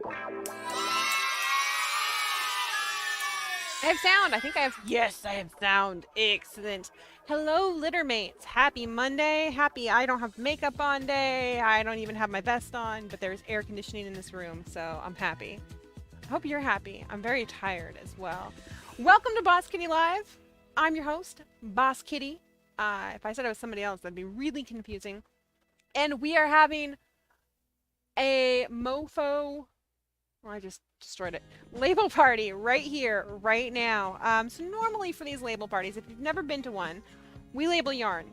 I have sound. I think I have. Yes, I have sound. Excellent. Hello, littermates. Happy Monday. Happy I don't have makeup on day. I don't even have my vest on, but there's air conditioning in this room, so I'm happy. I hope you're happy. I'm very tired as well. Welcome to Boss Kitty Live. I'm your host, Boss Kitty. If I said I was somebody else, that'd be really confusing. And we are having a mofo. Well, I just destroyed it. Label party right here, right now. So normally for these label parties, if you've never been to one, we label yarn.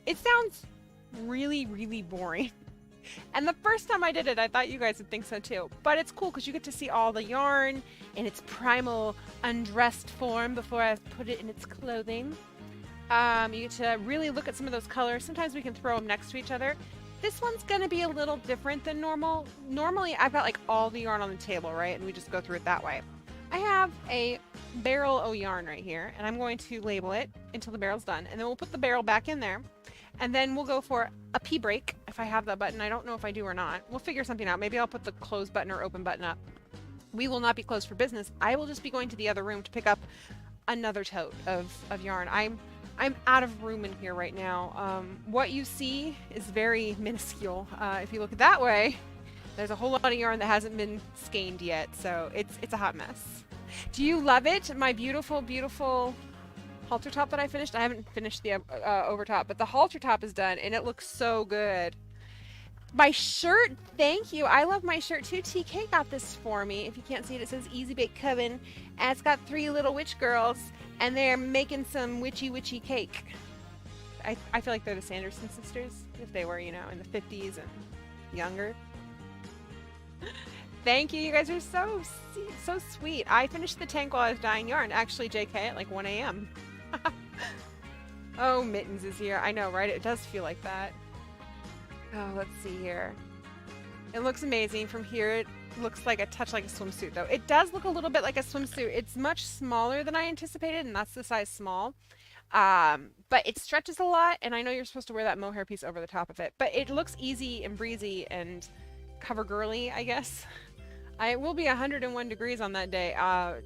It sounds really, really boring. And the first time I did it, I thought you guys would think so too. But it's cool because you get to see all the yarn in its primal, undressed form before I put it in its clothing. You get to really look at some of those colors. Sometimes we can throw them next to each other. This one's going to be a little different than normal. Normally, I've got like all the yarn on the table, right? And we just go through it that way. I have a barrel of yarn right here, and I'm going to label it until the barrel's done. And then we'll put the barrel back in there. And then we'll go for a pee break if I have that button. I don't know if I do or not. We'll figure something out. Maybe I'll put the close button or open button up. We will not be closed for business. I will just be going to the other room to pick up another tote of yarn. I'm out of room in here right now. What you see is very minuscule. If you look at that way, there's a whole lot of yarn that hasn't been skeined yet, so it's a hot mess. Do you love it? My beautiful, beautiful halter top that I finished? I haven't finished the over top, but the halter top is done, and it looks so good. My shirt, thank you. I love my shirt too. TK got this for me. If you can't see it, it says Easy Bake Coven, and it's got 3 little witch girls, and they're making some witchy cake. I feel like they're the Sanderson sisters, if they were, you know, in the 50s and younger. Thank you. You guys are so sweet. I finished the tank while I was dyeing yarn. Actually, JK, at like 1 a.m. Oh, Mittens is here. I know, right? It does feel like that. Oh, let's see here. It looks amazing. From here, it looks like a touch like a swimsuit, though. It does look a little bit like a swimsuit. It's much smaller than I anticipated, and that's the size small. But it stretches a lot, and I know you're supposed to wear that mohair piece over the top of it. But it looks easy and breezy and cover girly, I guess. It will be 101 degrees on that day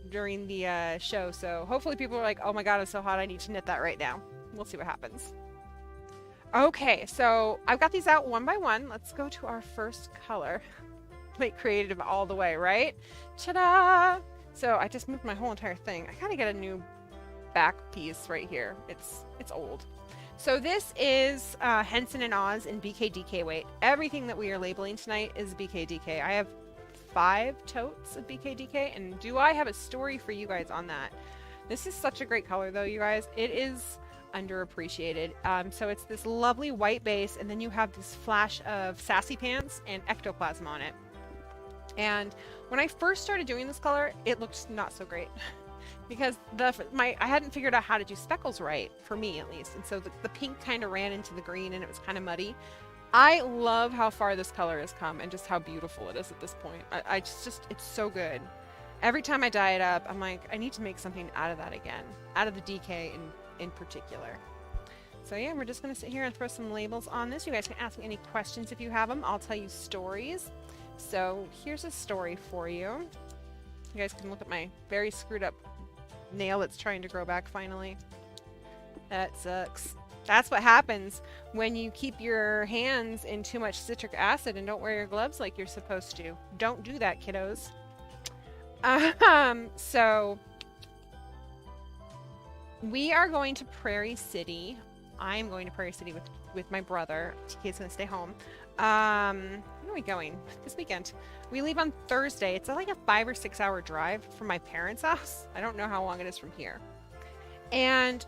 during the show, so hopefully people are like, oh my god, it's so hot, I need to knit that right now. We'll see what happens. Okay, so I've got these out one by one. Let's go to our first color. Like creative all the way, right? Ta-da! So I just moved my whole entire thing. I gotta get a new back piece right here. It's old. So this is Henson and Oz in BKDK weight. Everything that we are labeling tonight is BKDK. I have 5 totes of BKDK, and do I have a story for you guys on that? This is such a great color though, you guys. It is underappreciated. So it's this lovely white base, and then you have this flash of sassy pants and ectoplasm on it. And when I first started doing this color, it looked not so great because I hadn't figured out how to do speckles right, for me at least. And so the pink kind of ran into the green, and it was kind of muddy. I love how far this color has come and just how beautiful it is at this point. It's so good. Every time I dye it up, I'm like, I need to make something out of that again, out of the DK in particular. So yeah, we're just going to sit here and throw some labels on this. You guys can ask me any questions if you have them. I'll tell you stories. So here's a story for you. You guys can look at my very screwed up nail that's trying to grow back finally. That sucks. That's what happens when you keep your hands in too much citric acid and don't wear your gloves like you're supposed to. Don't do that, kiddos. So we are going to Prairie City. I'm going to Prairie City with my brother. TK's gonna stay home. When are we going? This weekend. We leave on Thursday. It's like a 5 or 6 hour drive from my parents' house. I don't know how long it is from here. And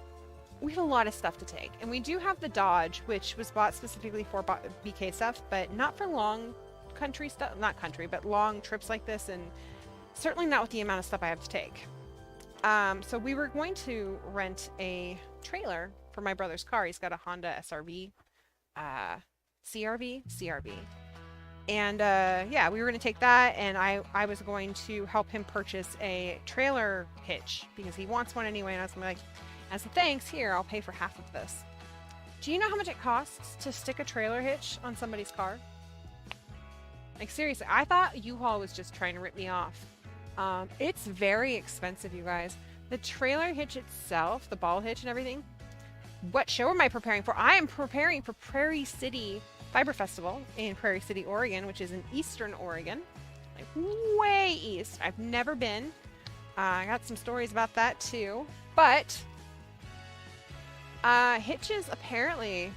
we have a lot of stuff to take. And we do have the Dodge, which was bought specifically for BK stuff, but not for long country stuff. Not country, but long trips like this, and certainly not with the amount of stuff I have to take. So we were going to rent a trailer for my brother's car. He's got a Honda SRV, CRV. And yeah, we were going to take that, and I was going to help him purchase a trailer hitch because he wants one anyway. And I was like, as a thanks, here, I'll pay for half of this. Do you know how much it costs to stick a trailer hitch on somebody's car? Like seriously, I thought U-Haul was just trying to rip me off. It's very expensive, you guys. The trailer hitch itself, the ball hitch and everything. What show am I preparing for? I am preparing for Prairie City Fiber Festival in Prairie City, Oregon, which is in Eastern Oregon, like way east. I've never been. I got some stories about that too. But hitches apparently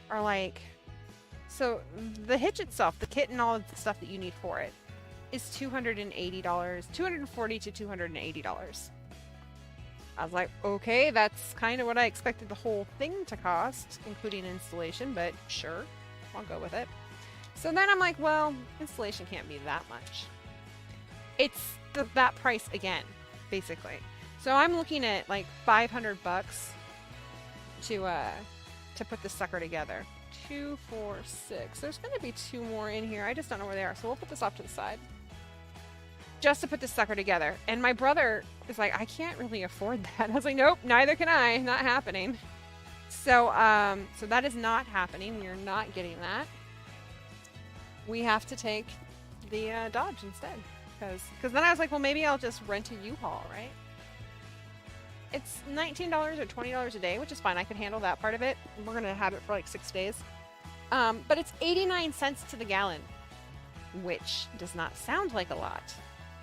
are like, so the hitch itself, the kit and all of the stuff that you need for it is $280, $240 to $280. I was like, okay, that's kind of what I expected the whole thing to cost, including installation, but sure, I'll go with it. So then I'm like, well, installation can't be that much. It's that price again, basically. So I'm looking at like 500 bucks to put this sucker together. 2, 4, 6. There's going to be 2 more in here. I just don't know where they are, so we'll put this off to the side. Just to put this sucker together. And my brother is like, I can't really afford that. I was like, nope, neither can I. Not happening. So, so that is not happening. We are not getting that. We have to take the Dodge instead. Because then I was like, well, maybe I'll just rent a U-Haul, right? It's $19 or $20 a day, which is fine. I can handle that part of it. We're going to have it for like 6 days. But it's 89 cents to the gallon, which does not sound like a lot.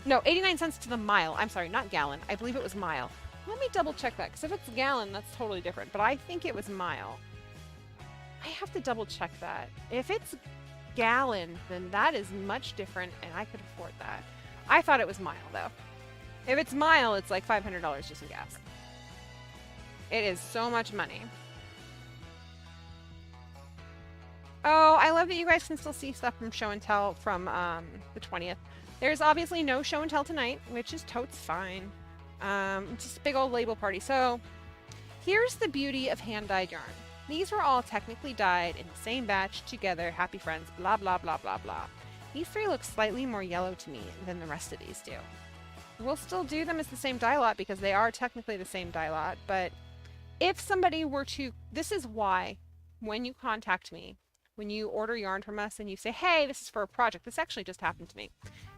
No, 89 cents to the mile. I'm sorry, not gallon. I believe it was mile. Let me double check that, because if it's gallon, that's totally different. But I think it was mile. I have to double check that. If it's gallon, then that is much different, and I could afford that. I thought it was mile, though. If it's mile, it's like $500 just in gas. It is so much money. Oh, I love that you guys can still see stuff from show and tell from the 20th. There's obviously no show and tell tonight, which is totes fine. Just a big old label party. So here's the beauty of hand-dyed yarn. These were all technically dyed in the same batch together. Happy friends, blah, blah, blah, blah, blah. These 3 look slightly more yellow to me than the rest of these do. We'll still do them as the same dye lot because they are technically the same dye lot. But if somebody were to, this is why when you contact me, when you order yarn from us and you say, hey, this is for a project. This actually just happened to me.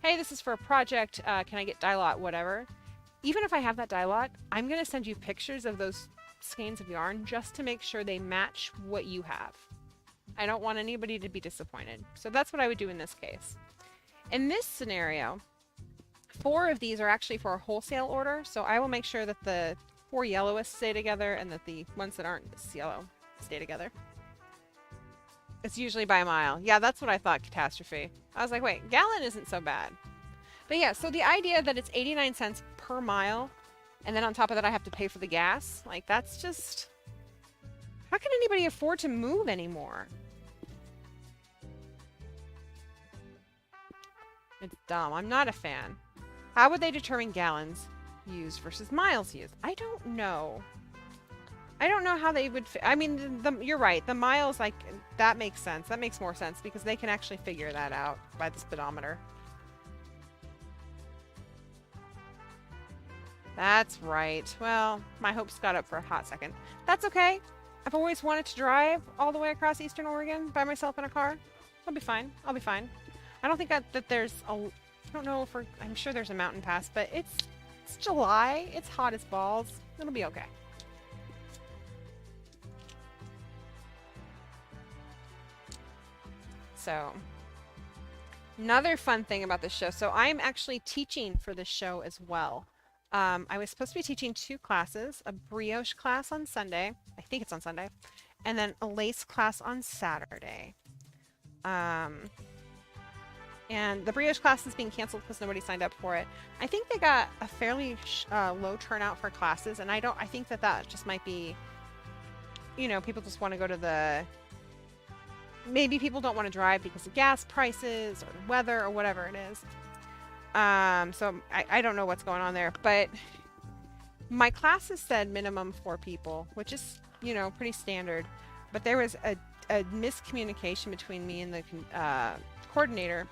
Hey, this is for a project. Can I get dye lot, whatever. Even if I have that dye lot, I'm going to send you pictures of those skeins of yarn just to make sure they match what you have. I don't want anybody to be disappointed. So that's what I would do in this case. In this scenario, 4 of these are actually for a wholesale order. So I will make sure that the 4 yellowest stay together and that the ones that aren't yellow stay together. It's usually by a mile. Yeah, that's what I thought, Catastrophe. I was like, wait, gallon isn't so bad. But yeah, so the idea that it's 89 cents per mile, and then on top of that I have to pay for the gas, like that's just... How can anybody afford to move anymore? It's dumb. I'm not a fan. How would they determine gallons used versus miles used? I don't know. I don't know how they would... I mean, you're right. The miles, like, that makes sense. That makes more sense because they can actually figure that out by the speedometer. That's right. Well, my hopes got up for a hot second. That's okay. I've always wanted to drive all the way across Eastern Oregon by myself in a car. I'll be fine. I'll be fine. I don't think that there's a... I don't know if I'm sure there's a mountain pass, but it's July. It's hot as balls. It'll be okay. So, another fun thing about this show. So I'm actually teaching for this show as well. I was supposed to be teaching 2 classes, a brioche class on Sunday. I think it's on Sunday. And then a lace class on Saturday. And the brioche class is being canceled because nobody signed up for it. I think they got a fairly low turnout for classes. And I think that just might be, you know, people just want to go to the... Maybe people don't want to drive because of gas prices or the weather or whatever it is. So I don't know what's going on there, but my classes said minimum 4 people, which is, you know, pretty standard. But there was a miscommunication between me and the coordinator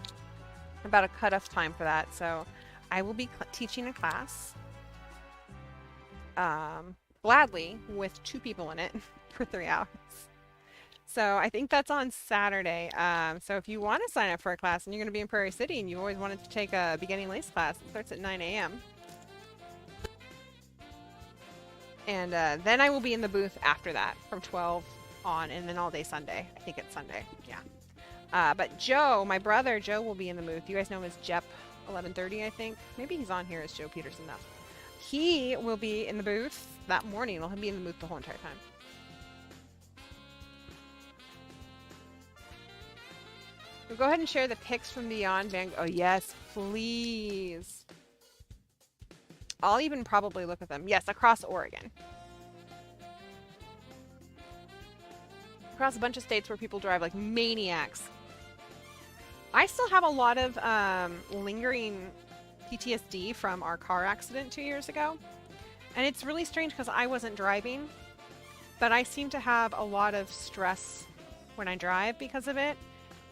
about a cutoff time for that. So I will be teaching a class gladly with 2 people in it for 3 hours. So I think that's on Saturday. So if you want to sign up for a class and you're going to be in Prairie City and you always wanted to take a beginning lace class, it starts at 9 a.m. And then I will be in the booth after that from 12 on, and then all day Sunday. I think it's Sunday. Yeah. But Joe, my brother Joe, will be in the booth. You guys know him as Jep 1130, I think. Maybe he's on here as Joe Peterson now. He will be in the booth that morning. He'll be in the booth the whole entire time. We'll go ahead and share the pics from Beyond Van. Oh yes, please. I'll even probably look at them. Yes, across Oregon. Across a bunch of states where people drive like maniacs. I still have a lot of lingering PTSD from our car accident 2 years ago. And it's really strange because I wasn't driving, but I seem to have a lot of stress when I drive because of it.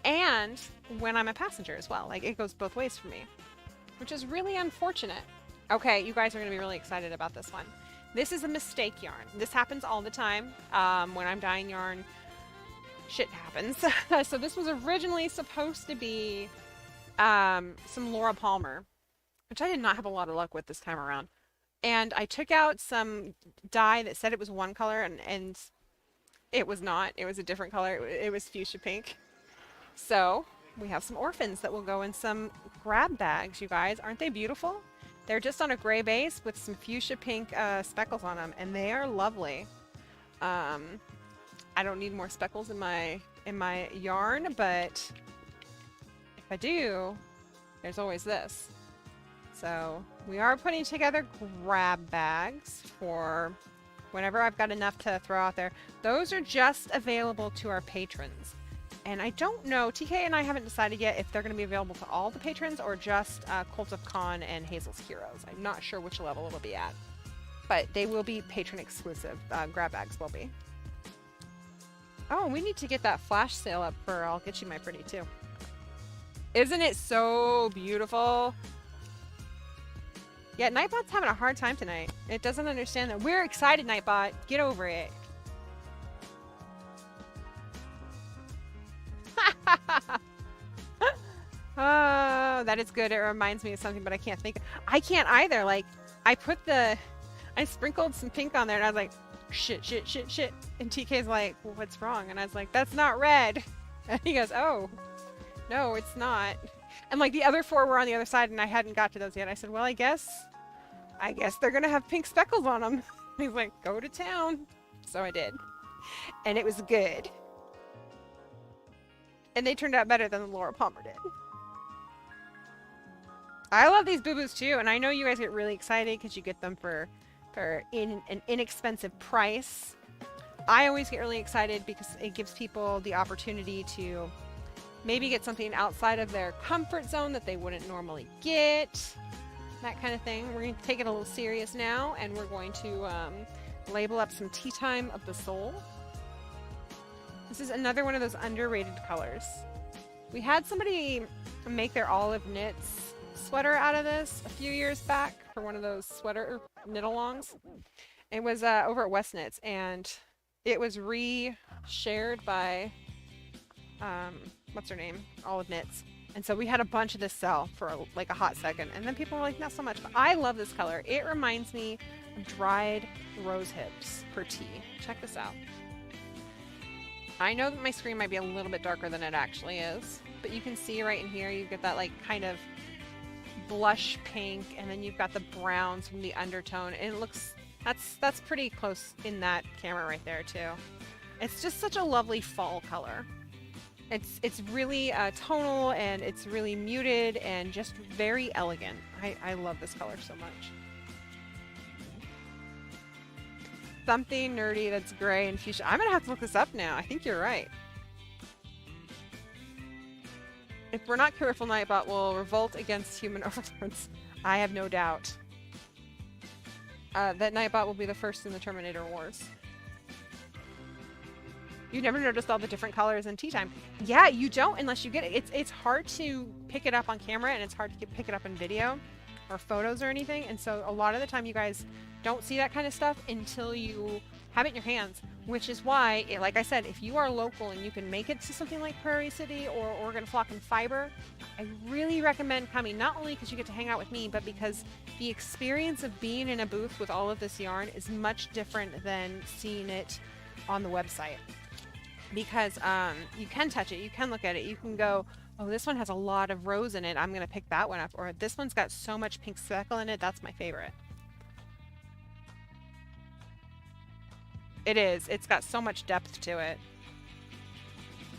And when I'm a passenger as well. Like, it goes both ways for me, which is really unfortunate. Okay, you guys are going to be really excited about this one. This is a mistake yarn. This happens all the time. When I'm dyeing yarn, shit happens. So this was originally supposed to be some Laura Palmer, which I did not have a lot of luck with this time around. And I took out some dye that said it was one color, and it was not. It was a different color. It was fuchsia pink. So we have some orphans that will go in some grab bags, you guys. Aren't they beautiful? They're just on a gray base with some fuchsia pink speckles on them, and they are lovely. I don't need more speckles in my yarn, but if I do, there's always this. So we are putting together grab bags for whenever I've got enough to throw out there. Those are just available to our patrons. And I don't know, TK and I haven't decided yet if they're going to be available to all the patrons or just Cult of Khan and Hazel's Heroes. I'm not sure which level it'll be at. But they will be patron-exclusive. Grab bags will be. Oh, we need to get that flash sale up for I'll Get You My Pretty too. Isn't it so beautiful? Yeah, Nightbot's having a hard time tonight. It doesn't understand that. We're excited, Nightbot. Get over it. Oh, that is good. It reminds me of something, but I can't think. I can't either. Like, I sprinkled some pink on there, and I was like, shit. And TK's like, well, what's wrong? And I was like, that's not red. And he goes, oh, no, it's not. And like the other four were on the other side, and I hadn't got to those yet. I said, well, I guess they're gonna have pink speckles on them. He's like, go to town. So I did, and it was good. And they turned out better than Laura Palmer did. I love these boo-boos too, and I know you guys get really excited because you get them for an inexpensive price. I always get really excited because it gives people the opportunity to maybe get something outside of their comfort zone that they wouldn't normally get. That kind of thing. We're going to take it a little serious now, and we're going to label up some Tea Time of the Soul. This is another one of those underrated colors. We had somebody make their olive knits sweater out of this a few years back for one of those sweater knit-alongs. It was over at West Knits, and it was re-shared by what's her name? Olive Knits. And so we had a bunch of this sell for like a hot second, and then people were like, not so much. But I love this color. It reminds me of dried rose hips for tea. Check this out. I know that my screen might be a little bit darker than it actually is, but you can see right in here, you get that like kind of blush pink, and then you've got the browns from the undertone, and it looks, that's pretty close in that camera right there too. It's just such a lovely fall color. It's really tonal, and it's really muted and just very elegant. I love this color so much. Something nerdy that's gray and fuchsia. I'm gonna have to look this up now. I think you're right. If we're not careful, Nightbot will revolt against human overlords. I have no doubt. That Nightbot will be the first in the Terminator Wars. You never noticed all the different colors in Tea Time. Yeah, you don't unless you get it. It's hard to pick it up on camera, and it's hard to pick it up in video or photos or anything. And so a lot of the time you guys don't see that kind of stuff until you have it in your hands, which is why, like I said, if you are local and you can make it to something like Prairie City or Oregon Flock and Fiber, I really recommend coming, not only because you get to hang out with me, but because the experience of being in a booth with all of this yarn is much different than seeing it on the website. Because you can touch it, you can look at it, you can go, oh, this one has a lot of rose in it, I'm going to pick that one up, or this one's got so much pink speckle in it, that's my favorite. It is. It's got so much depth to it.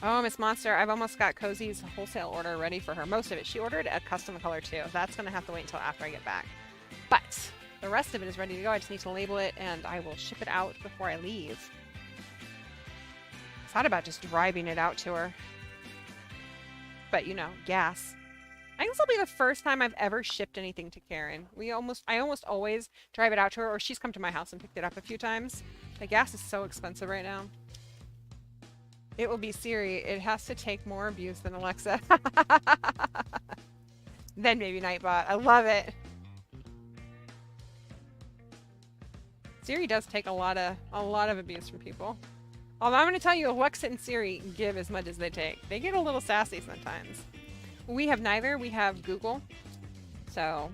Oh, Miss Monster, I've almost got Cozy's wholesale order ready for her. Most of it. She ordered a custom color too. That's going to have to wait until after I get back. But the rest of it is ready to go. I just need to label it and I will ship it out before I leave. I thought about just driving it out to her. But, you know, gas. I think this will be the first time I've ever shipped anything to Karen. I almost always drive it out to her, or she's come to my house and picked it up a few times. The gas is so expensive right now. It will be Siri. It has to take more abuse than Alexa. Then maybe Nightbot. I love it. Siri does take a lot of abuse from people. Although I'm going to tell you, Alexa and Siri give as much as they take. They get a little sassy sometimes. We have neither. We have Google. So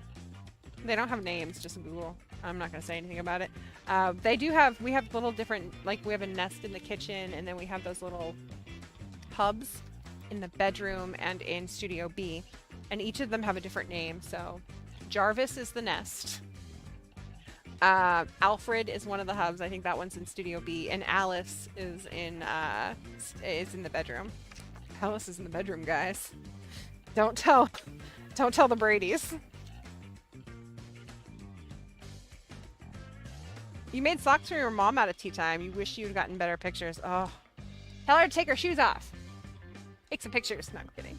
they don't have names, just Google. I'm not going to say anything about it. We have little different, like we have a Nest in the kitchen, and then we have those little hubs in the bedroom and in Studio B. And each of them have a different name. So Jarvis is the Nest. Alfred is one of the hubs. I think that one's in Studio B. And Alice is in the bedroom. Alice is in the bedroom, guys. Don't tell the Bradys. You made socks for your mom out of tea time. You wish you'd gotten better pictures. Oh. Tell her to take her shoes off. Take some pictures. No, I'm kidding.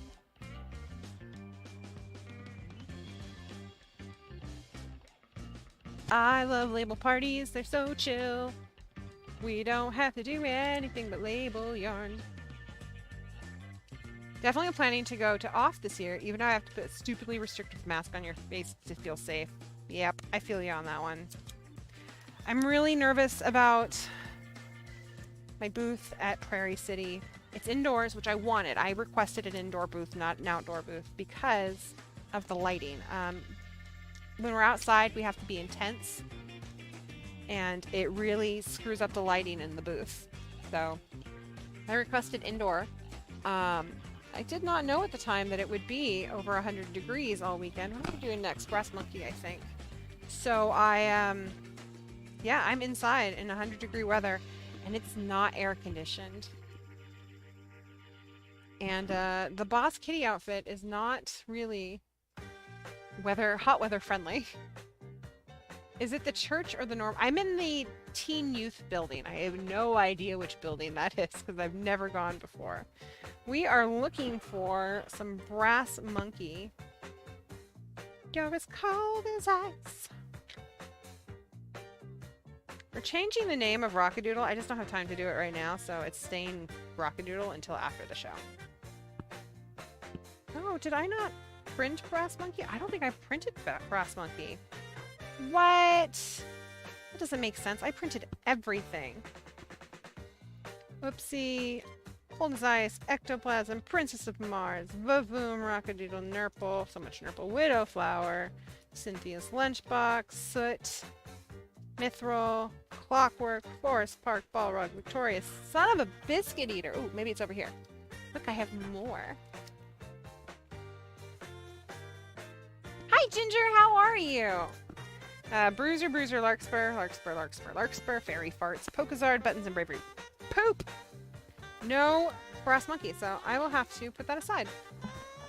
I love label parties. They're so chill. We don't have to do anything but label yarn. Definitely planning to go to off this year, even though I have to put a stupidly restrictive mask on your face to feel safe. Yep, I feel you on that one. I'm really nervous about my booth at Prairie City. It's indoors, which I wanted. I requested an indoor booth, not an outdoor booth, because of the lighting. When we're outside, we have to be intense, and it really screws up the lighting in the booth. So I requested indoor. I did not know at the time that it would be over 100 degrees all weekend. What am I doing next? Brass Monkey, I think. So yeah, I'm inside in 100-degree weather, and it's not air conditioned. And the Boss Kitty outfit is not really hot weather friendly. Is it the church or the norm? I'm in the teen youth building. I have no idea which building that is because I've never gone before. We are looking for some Brass Monkey. You're as cold as ice. We're changing the name of Rockadoodle. I just don't have time to do it right now, so it's staying Rockadoodle until after the show. Oh, did I not print Brass Monkey? I don't think I printed Brass Monkey. What? That doesn't make sense. I printed everything. Whoopsie. Cold as Ice, Ectoplasm, Princess of Mars, Vavoom, Rockadoodle, Nurple, so much Nurple, Widowflower, Cynthia's Lunchbox, Soot, Mithril, Clockwork, Forest Park, Balrog, Victorious, Son of a Biscuit Eater. Ooh, maybe it's over here. Look, I have more. Hi, Ginger, how are you? Bruiser, Larkspur, Fairy Farts, Pokazard, Buttons, and Bravery. Poop! No Brass Monkey, so I will have to put that aside.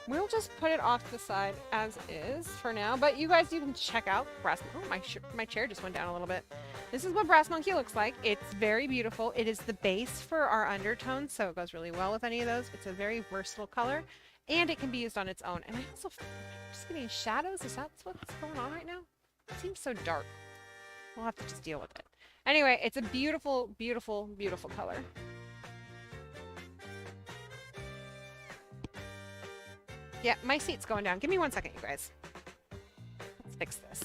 We'll just put it off to the side as is for now, but you guys, you can check out Brass Monkey. Oh, my chair just went down a little bit. This is what Brass Monkey looks like. It's very beautiful. It is the base for our undertones, so it goes really well with any of those. It's a very versatile color, and it can be used on its own. And I also, just getting shadows. Is that what's going on right now? It seems so dark. We'll have to just deal with it. Anyway, it's a beautiful, beautiful, beautiful color. Yeah, my seat's going down. Give me 1 second, you guys. Let's fix this.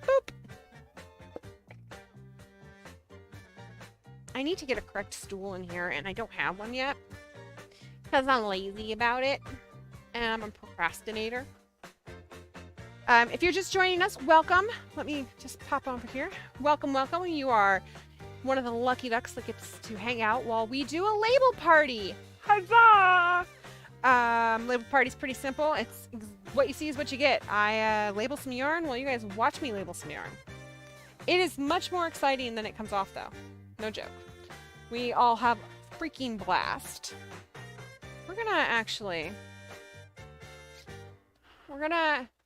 Boop. I need to get a correct stool in here, and I don't have one yet because I'm lazy about it, and I'm a procrastinator. If you're just joining us, welcome. Let me just pop over here. Welcome, welcome. You are one of the lucky ducks that gets to hang out while we do a label party. Huzzah! Label party's pretty simple. It's what you see is what you get. I label some yarn while you guys watch me label some yarn. It is much more exciting than it comes off, though. No joke. We all have freaking blast. We're gonna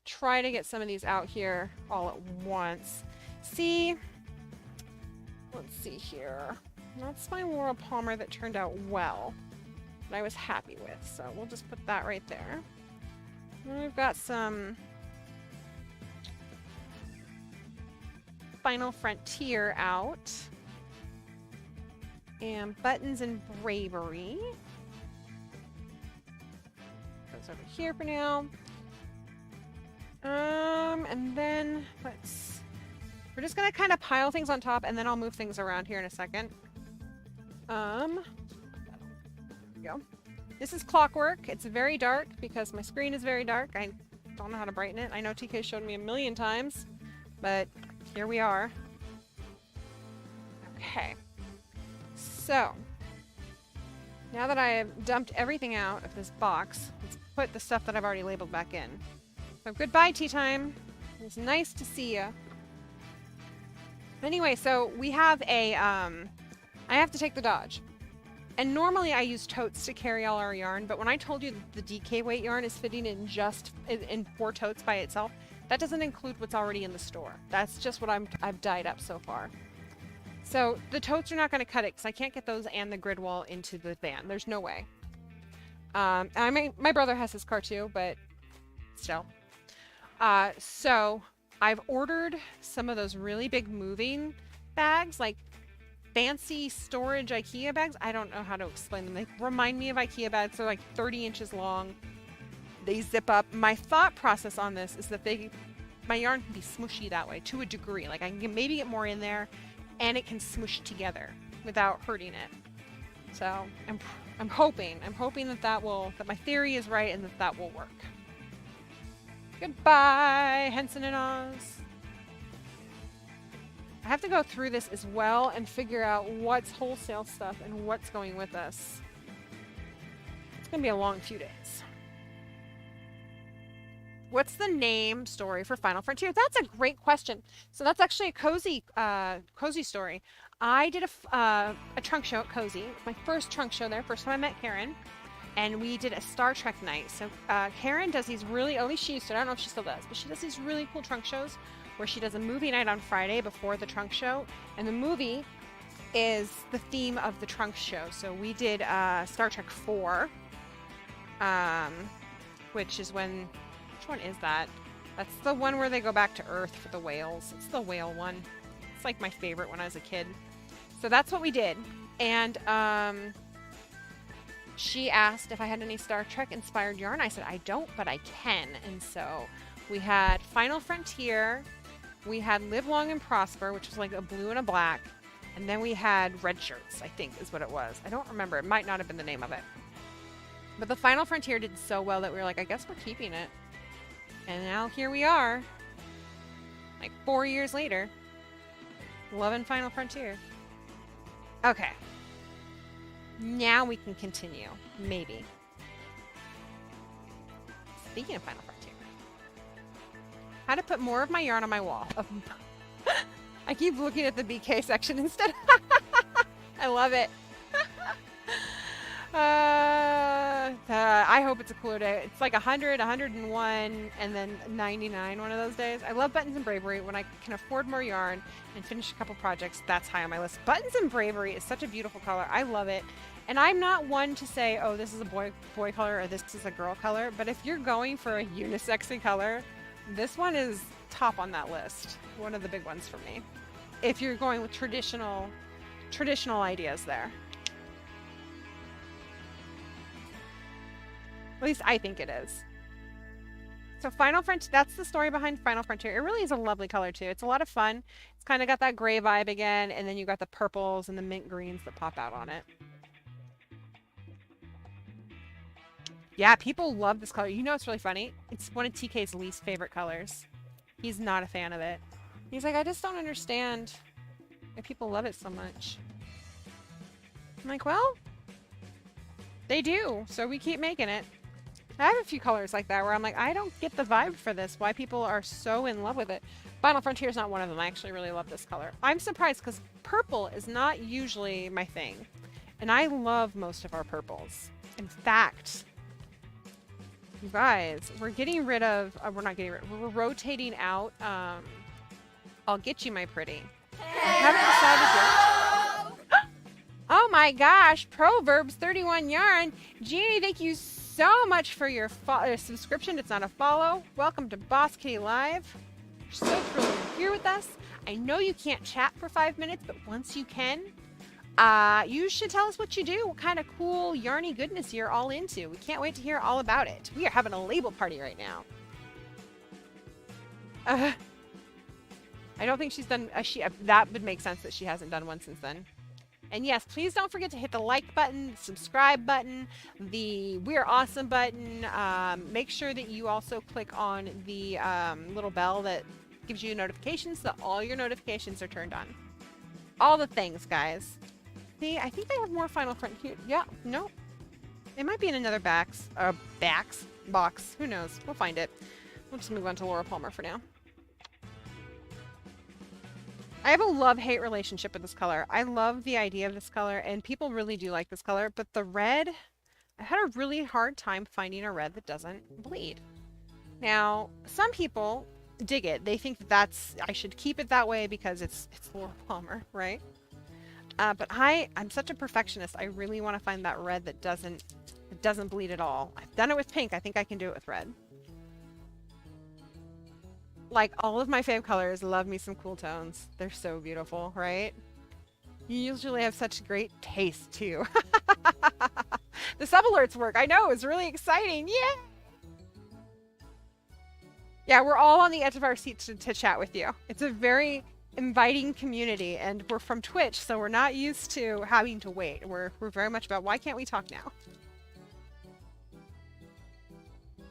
try to get some of these out here all at once. See, let's see here. That's my Laura Palmer that turned out well, that I was happy with. So we'll just put that right there. And we've got some Final Frontier out. And Buttons and Bravery. Goes over here for now. And then we're just gonna kind of pile things on top, and then I'll move things around here in a second. There we go. This is Clockwork. It's very dark because my screen is very dark. I don't know how to brighten it. I know TK showed me a million times, but here we are. Okay. So, now that I have dumped everything out of this box, let's put the stuff that I've already labeled back in. So goodbye, tea time. It was nice to see ya. Anyway, so we have a, I have to take the Dodge. And normally I use totes to carry all our yarn, but when I told you the DK weight yarn is fitting in in 4 totes by itself, that doesn't include what's already in the store. That's just what I've dyed up so far. So the totes are not going to cut it because I can't get those and the grid wall into the van. There's no way. My brother has his car too, but still. So I've ordered some of those really big moving bags, like fancy storage IKEA bags. I don't know how to explain them. They remind me of IKEA bags. They're like 30 inches long. They zip up. My thought process on this is that my yarn can be smushy that way to a degree. Like I can maybe get more in there, and it can smush together without hurting it. So I'm hoping that my theory is right and that will work. Goodbye, Henson and Oz. I have to go through this as well and figure out what's wholesale stuff and what's going with us. It's gonna be a long few days. What's the name story for Final Frontier? That's a great question. So that's actually a cozy story. I did a trunk show at Cozy. It was my first trunk show there. First time I met Karen. And we did a Star Trek night. So Karen does these really, at least she used to, I don't know if she still does, but she does these really cool trunk shows where she does a movie night on Friday before the trunk show. And the movie is the theme of the trunk show. So we did Star Trek 4, which is when, which one is that? That's the one where they go back to Earth for the whales. It's the whale one. It's like my favorite when I was a kid. So that's what we did. And she asked if I had any Star Trek inspired yarn. I said, I don't, but I can. And so we had Final Frontier. We had Live Long and Prosper, which was like a blue and a black. And then we had Red Shirts, I think is what it was. I don't remember. It might not have been the name of it. But the Final Frontier did so well that we were like, I guess we're keeping it. And now here we are, like 4 years later, loving Final Frontier. Okay. Now we can continue. Maybe. Speaking of Final Frontier. How to put more of my yarn on my wall. I keep looking at the BK section instead. I love it. I hope it's a cooler day. It's like 100, 101, and then 99 one of those days. I love Buttons and Bravery. When I can afford more yarn and finish a couple projects, that's high on my list. Buttons and Bravery is such a beautiful color. I love it. And I'm not one to say, oh, this is a boy color or this is a girl color. But if you're going for a unisexy color, this one is top on that list. One of the big ones for me. If you're going with traditional ideas there. At least I think it is. So Final Frontier, that's the story behind Final Frontier. It really is a lovely color too. It's a lot of fun. It's kind of got that gray vibe again, and then you got the purples and the mint greens that pop out on it. Yeah, people love this color. You know it's really funny? It's one of TK's least favorite colors. He's not a fan of it. He's like, I just don't understand why people love it so much. I'm like, well, they do, so we keep making it. I have a few colors like that where I'm like, I don't get the vibe for this, why people are so in love with it. Final Frontier is not one of them. I actually really love this color. I'm surprised because purple is not usually my thing. And I love most of our purples. In fact, you guys, we're getting rid of, we're not getting rid of, we're rotating out, I'll Get You My Pretty. I haven't decided yet. Oh my gosh, Proverbs 31 Yarn. Jeannie, thank you so much for your subscription. It's not a follow. Welcome to Boss Kitty Live. We're so thrilled you're here with us. I know you can't chat for 5 minutes, but once you can, you should tell us what you do, what kind of cool yarny goodness you're all into. We can't wait to hear all about it. We are having a label party right now. I don't think she's done, that would make sense that she hasn't done one since then. And yes, please don't forget to hit the like button, the subscribe button, the We're Awesome button. Make sure that you also click on the little bell that gives you notifications so that all your notifications are turned on. All the things, guys. See, I think I have more Final Frontier. Yeah, no. It might be in another box. Who knows? We'll find it. We'll just move on to Laura Palmer for now. I have a love-hate relationship with this color. I love the idea of this color, and people really do like this color, but the red, I had a really hard time finding a red that doesn't bleed. Now, some people dig it. They think that I should keep it that way because it's Laura Palmer, right? But I'm such a perfectionist. I really want to find that red that doesn't bleed at all. I've done it with pink. I think I can do it with red. Like all of my fave colors, love me some cool tones. They're so beautiful, right? You usually have such great taste too. The sub alerts work. I know, it's really exciting. Yeah. Yeah, we're all on the edge of our seats to chat with you. It's a very inviting community, and we're from Twitch, so we're not used to having to wait. We're very much about why can't we talk now?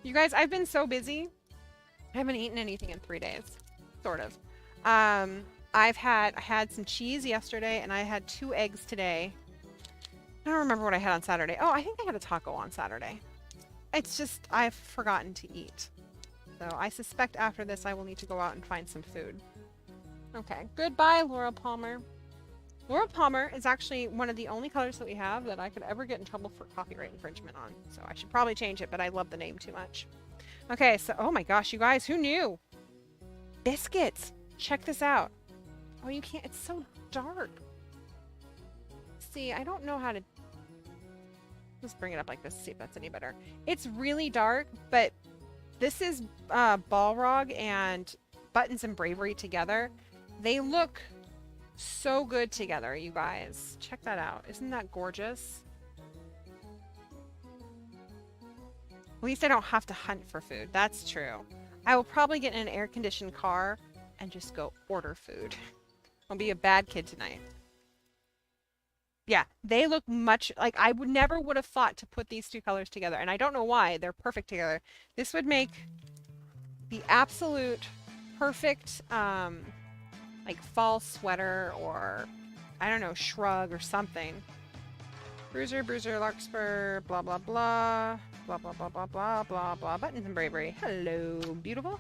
You guys, I've been so busy. I haven't eaten anything in 3 days, sort of. I had some cheese yesterday, and I had 2 eggs today. I don't remember what I had on Saturday. Oh, I think I had a taco on Saturday. It's just, I've forgotten to eat. So I suspect after this, I will need to go out and find some food. Okay, goodbye, Laura Palmer. Laura Palmer is actually one of the only colors that we have that I could ever get in trouble for copyright infringement on. So I should probably change it, but I love the name too much. Okay, so, oh my gosh, you guys, who knew? Biscuits. Check this out. Oh, you can't, it's so dark. See, I don't know how to, let's bring it up like this, see if that's any better. It's really dark, but this is Balrog and Buttons and Bravery together. They look so good together, you guys. Check that out. Isn't that gorgeous? At least I don't have to hunt for food. That's true. I will probably get in an air-conditioned car and just go order food. I'll be a bad kid tonight. Yeah, they look much like I never would have thought to put these 2 colors together, and I don't know why. They're perfect together. This would make the absolute perfect like fall sweater, or I don't know, shrug or something. Bruiser, Larkspur, blah blah blah. Blah, blah, blah, blah, blah, blah, blah. Buttons and Bravery. Hello, beautiful.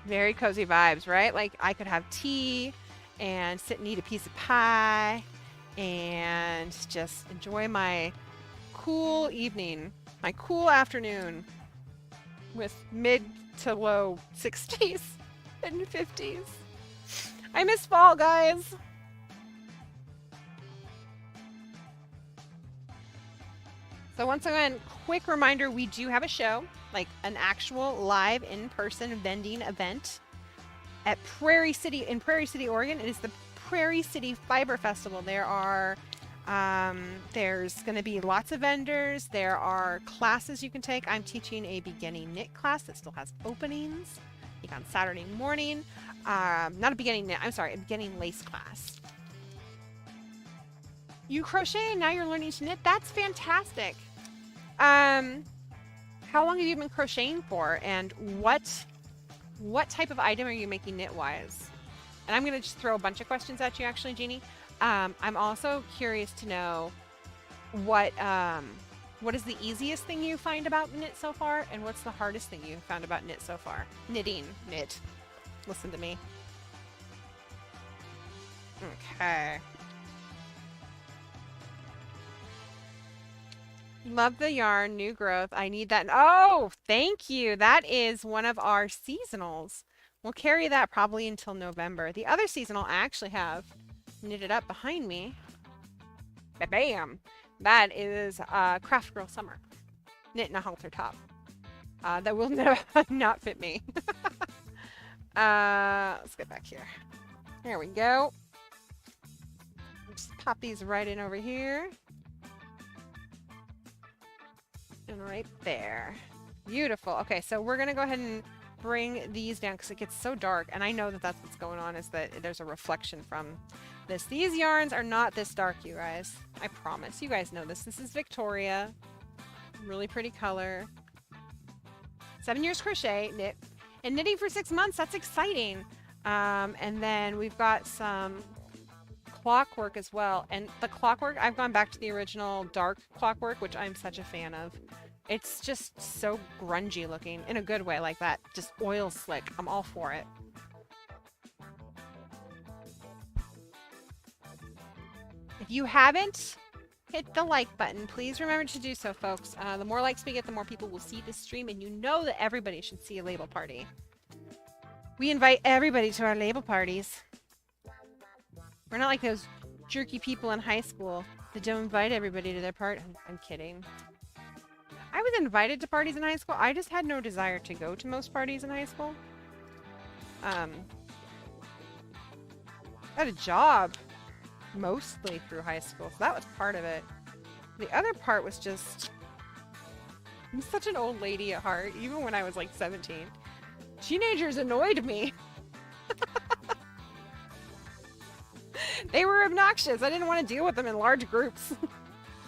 Very cozy vibes, right? Like, I could have tea and sit and eat a piece of pie and just enjoy my cool evening, my cool afternoon with mid to low 60s and 50s. I miss fall, guys. So once again, quick reminder, we do have a show, like an actual live in-person vending event at Prairie City, Oregon. It is the Prairie City Fiber Festival. There are There's going to be lots of vendors. There are classes you can take. I'm teaching a beginning knit class that still has openings. I think on Saturday morning. Not a beginning knit, I'm sorry, a beginning lace class. You crochet and now you're learning to knit? That's fantastic. How long have you been crocheting for? And what type of item are you making knit-wise? And I'm going to just throw a bunch of questions at you, actually, Jeannie. I'm also curious to know what is the easiest thing you find about knit so far, and what's the hardest thing you found about knit so far? Knit. Listen to me. Okay. Love the yarn, new growth. I need that. Oh, thank you. That is one of our seasonals. We'll carry that probably until November. The other seasonal I actually have knitted up behind me. Bam! That is Craft Girl Summer. Knit in a halter top. That will never not fit me. Let's get back here. There we go. Just pop these right in over here. And right there. Beautiful. Okay, so we're going to go ahead and bring these down because it gets so dark. And I know that that's what's going on, is that there's a reflection from this. These yarns are not this dark, you guys. I promise. You guys know this. This is Victoria. Really pretty color. 7 years crochet, knit, and knitting for 6 months. That's exciting. And then we've got some clockwork as well. And the clockwork, I've gone back to the original dark clockwork, which I'm such a fan of. It's just so grungy looking in a good way, like that. Just oil slick. I'm all for it. If you haven't hit the like button, please remember to do so, folks. The more likes we get, the more people will see this stream, and you know that everybody should see a label party. We invite everybody to our label parties. We're not like those jerky people in high school that don't invite everybody to their party. I'm kidding. I was invited to parties in high school. I just had no desire to go to most parties in high school. I had a job mostly through high school, so that was part of it. The other part was just, I'm such an old lady at heart, even when I was like 17. Teenagers annoyed me. They were obnoxious. I didn't want to deal with them in large groups.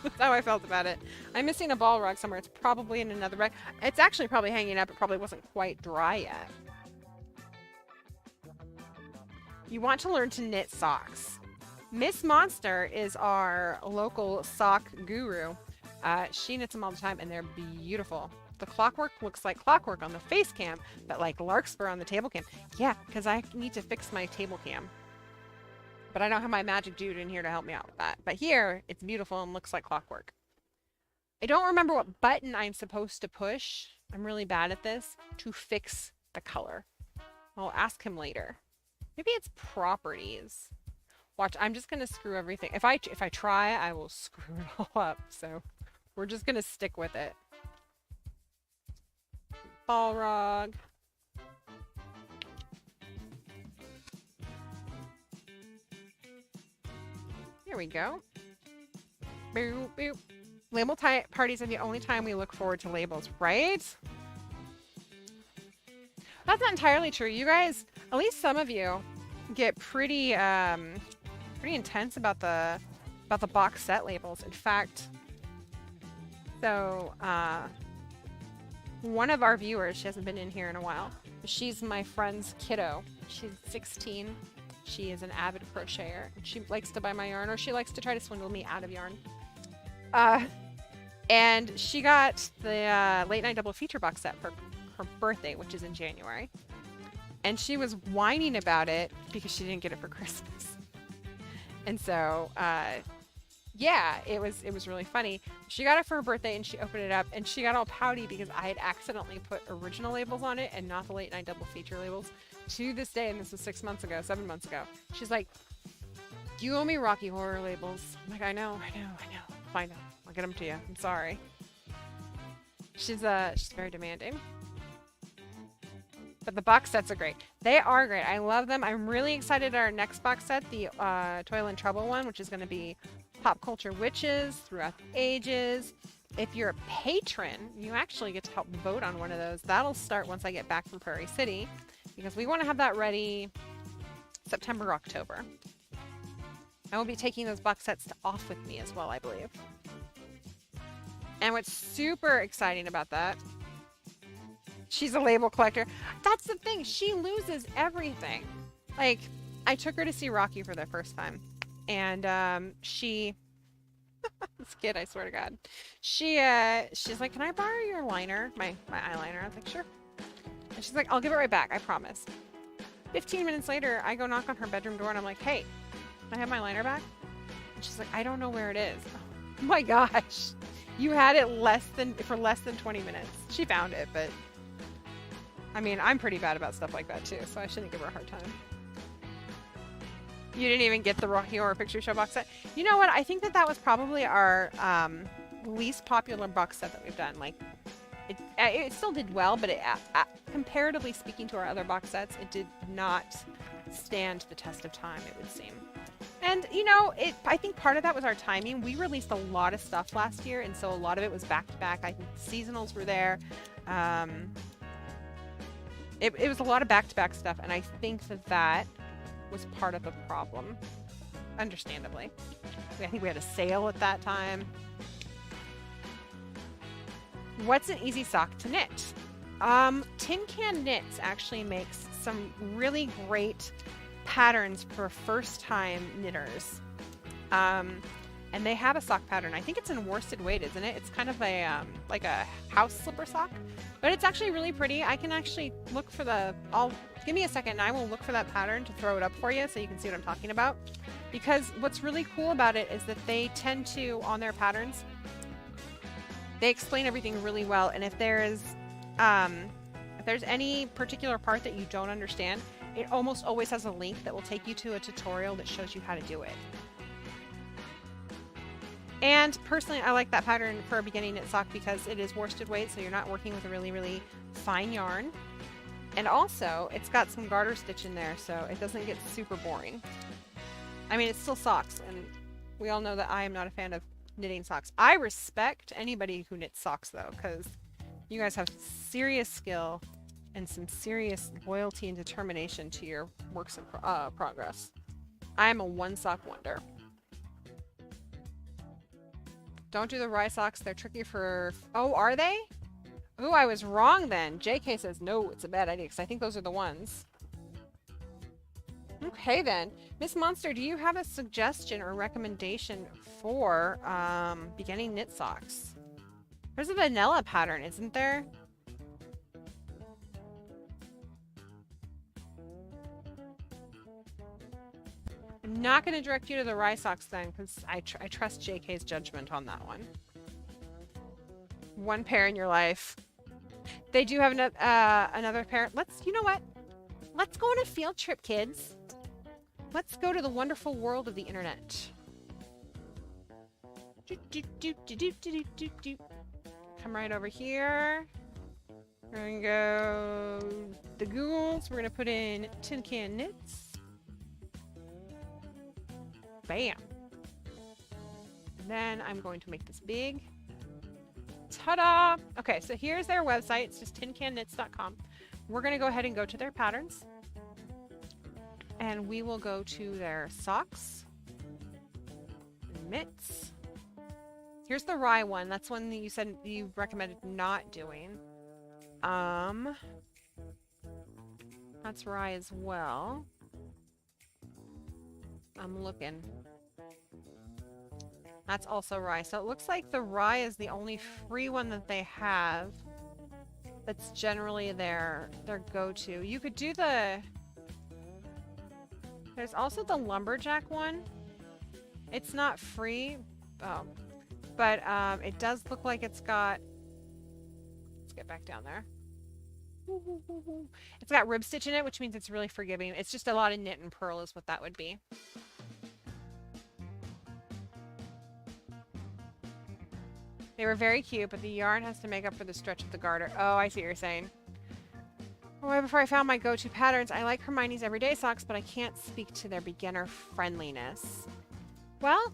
That's how I felt about it. I'm missing a ball rug somewhere. It's probably in another rug. It's actually probably hanging up. It probably wasn't quite dry yet. You want to learn to knit socks. Miss Monster is our local sock guru. She knits them all the time, and they're beautiful. The clockwork looks like clockwork on the face cam, but like larkspur on the table cam. Yeah, because I need to fix my table cam. But I don't have my magic dude in here to help me out with that. But here, it's beautiful and looks like clockwork. I don't remember what button I'm supposed to push. I'm really bad at this. To fix the color. I'll ask him later. Maybe it's properties. Watch, I'm just going to screw everything. If I try, I will screw it all up. So we're just going to stick with it. Ball rug. There we go. Boop, boop. Label parties are the only time we look forward to labels, right? That's not entirely true. You guys, at least some of you, get pretty intense about the box set labels. In fact, so one of our viewers, she hasn't been in here in a while. She's my friend's kiddo. She's 16. She is an avid crocheter. She likes to buy my yarn, or she likes to try to swindle me out of yarn. And she got the Late Night Double Feature box set for her birthday, which is in January. And she was whining about it because she didn't get it for Christmas. And so, yeah, it was really funny. She got it for her birthday, and she opened it up, and she got all pouty because I had accidentally put original labels on it and not the Late Night Double Feature labels. To this day, and this was 7 months ago, she's like, "You owe me Rocky Horror labels." I'm like, I know. Fine, I'll get them to you. I'm sorry. She's very demanding. But the box sets are great. They are great. I love them. I'm really excited at our next box set, the Toil and Trouble one, which is going to be pop culture witches throughout the ages. If you're a patron, you actually get to help vote on one of those. That'll start once I get back from Prairie City, because we want to have that ready September, October. I will be taking those box sets off with me as well, I believe. And what's super exciting about that, she's a label collector. That's the thing. She loses everything. Like, I took her to see Rocky for the first time. And she... this kid, I swear to God. She's like, can I borrow your liner? My eyeliner. I was like, sure. And she's like, I'll give it right back. I promise. 15 minutes later, I go knock on her bedroom door and I'm like, hey, can I have my liner back? And she's like, I don't know where it is. Oh my gosh. You had it for less than 20 minutes. She found it, but I mean, I'm pretty bad about stuff like that too, so I shouldn't give her a hard time. You didn't even get the Rocky Horror Picture Show box set. You know what? I think that was probably our least popular box set that we've done. Like, it still did well, but comparatively speaking to our other box sets, it did not stand the test of time, it would seem. And, you know, I think part of that was our timing. We released a lot of stuff last year, and so a lot of it was back-to-back. I think seasonals were there. It was a lot of back-to-back stuff, and I think that was part of the problem, understandably. I think we had a sale at that time. What's an easy sock to knit? Tin Can Knits actually makes some really great patterns for first-time knitters. And they have a sock pattern. I think it's in worsted weight, isn't it? It's kind of a like a house slipper sock, but it's actually really pretty. I can actually look for give me a second and I will look for that pattern to throw it up for you so you can see what I'm talking about. Because what's really cool about it is that they tend to, on their patterns, they explain everything really well. And if there's any particular part that you don't understand, it almost always has a link that will take you to a tutorial that shows you how to do it. And personally, I like that pattern for a beginning knit sock because it is worsted weight, so you're not working with a really, really fine yarn. And also, it's got some garter stitch in there, so it doesn't get super boring. I mean, it's still socks, and we all know that I am not a fan of knitting socks. I respect anybody who knits socks, though, because you guys have serious skill and some serious loyalty and determination to your works in progress. I am a one sock wonder. Don't do the rye socks. They're tricky for... Oh, are they? Ooh, I was wrong then. JK says, no, it's a bad idea, because I think those are the ones. Okay, then. Miss Monster, do you have a suggestion or recommendation for beginning knit socks? There's a vanilla pattern, isn't there? I'm not going to direct you to the rye socks then, because I trust JK's judgment on that one. One pair in your life. They do have another pair. You know what? Let's go on a field trip, kids. Let's go to the wonderful world of the internet. Come right over here. We're going to go the Googles. We're going to put in Tin Can Knits. Bam. And then I'm going to make this big. Ta-da! Okay, so here's their website. It's just tincannknits.com. We're going to go ahead and go to their patterns. And we will go to their socks. Mitts. Here's the rye one. That's one that you said you recommended not doing. That's rye as well. I'm looking. That's also rye. So it looks like the rye is the only free one that they have. That's generally their go-to. You could do the... There's also the lumberjack one. It's not free. But it does look like it's got... Let's get back down there. It's got rib stitch in it, which means it's really forgiving. It's just a lot of knit and purl is what that would be. They were very cute, but the yarn has to make up for the stretch of the garter. Oh, I see what you're saying. Well, before I found my go-to patterns, I like Hermione's everyday socks, but I can't speak to their beginner friendliness. Well,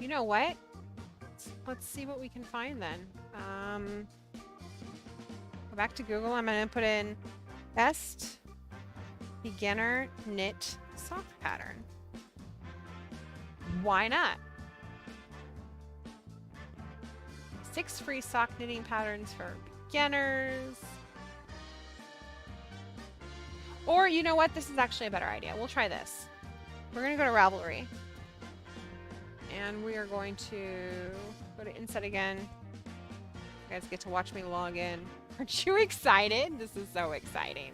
You know what? Let's see what we can find then. Go back to Google. I'm going to put in best beginner knit sock pattern. Why not? 6 free sock knitting patterns for beginners. Or you know what? This is actually a better idea. We'll try this. We're going to go to Ravelry. And we are going to go to Inset again. You guys get to watch me log in. Aren't you excited? This is so exciting.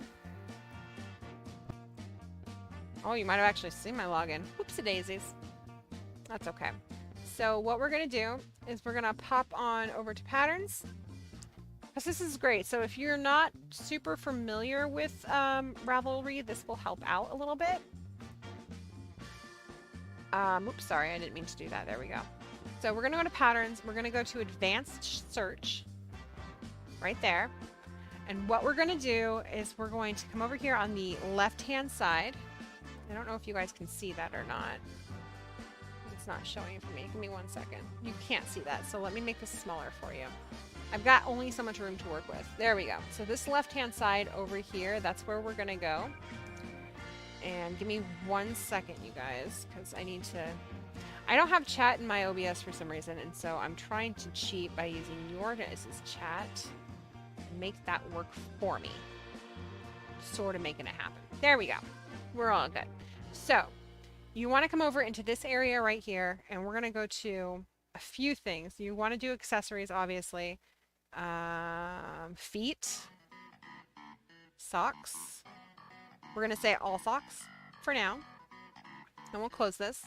Oh, you might have actually seen my login. Whoopsie daisies. That's okay. So what we're going to do is we're going to pop on over to patterns. Because this is great. So if you're not super familiar with Ravelry, this will help out a little bit. Oops, sorry, I didn't mean to do that. There we go. So we're going to go to patterns. We're going to go to advanced search right there. And what we're going to do is we're going to come over here on the left-hand side. I don't know if you guys can see that or not. It's not showing for me. Give me 1 second. You can't see that, so let me make this smaller for you. I've got only so much room to work with. There we go. So this left-hand side over here, that's where we're going to go. And give me 1 second, you guys, because I need to... I don't have chat in my OBS for some reason, and so I'm trying to cheat by using your guys' chat and make that work for me. Sort of making it happen. There we go. We're all good. So, you want to come over into this area right here, and we're going to go to a few things. You want to do accessories, obviously. Feet. Socks. We're going to say all socks for now. And we'll close this.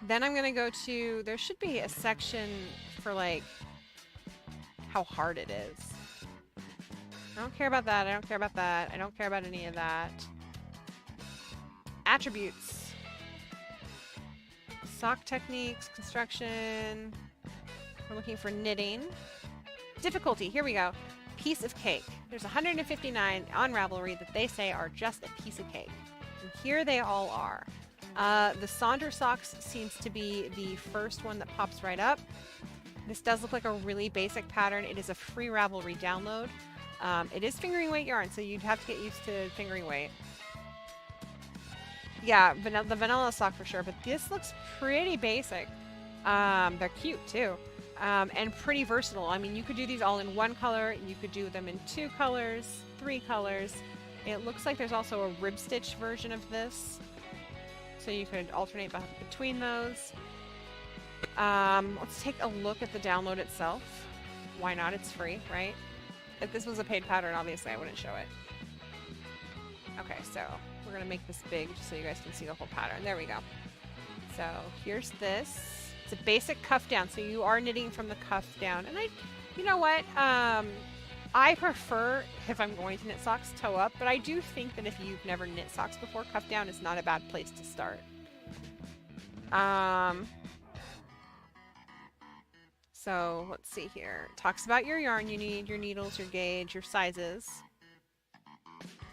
Then I'm going to go to, there should be a section for like how hard it is. I don't care about that. I don't care about that. I don't care about any of that. Attributes. Sock techniques, construction. We're looking for knitting. Difficulty, here we go. Piece of cake. There's 159 on Ravelry that they say are just a piece of cake. And here they all are. The Sonder socks seems to be the first one that pops right up. This does look like a really basic pattern. It is a free Ravelry download. It is fingering weight yarn, so you'd have to get used to fingering weight. Yeah, the vanilla sock for sure, but this looks pretty basic. They're cute too. And pretty versatile. I mean, you could do these all in one color. You could do them in 2 colors, 3 colors. It looks like there's also a rib stitch version of this. So you could alternate between those. Let's take a look at the download itself. Why not? It's free, right? If this was a paid pattern, obviously I wouldn't show it. Okay, so we're going to make this big just so you guys can see the whole pattern. There we go. So here's this. It's a basic cuff down, so you are knitting from the cuff down. And you know what? I prefer, if I'm going to knit socks, toe up, but I do think that if you've never knit socks before, cuff down is not a bad place to start. So let's see here. It talks about your yarn you need, your needles, your gauge, your sizes.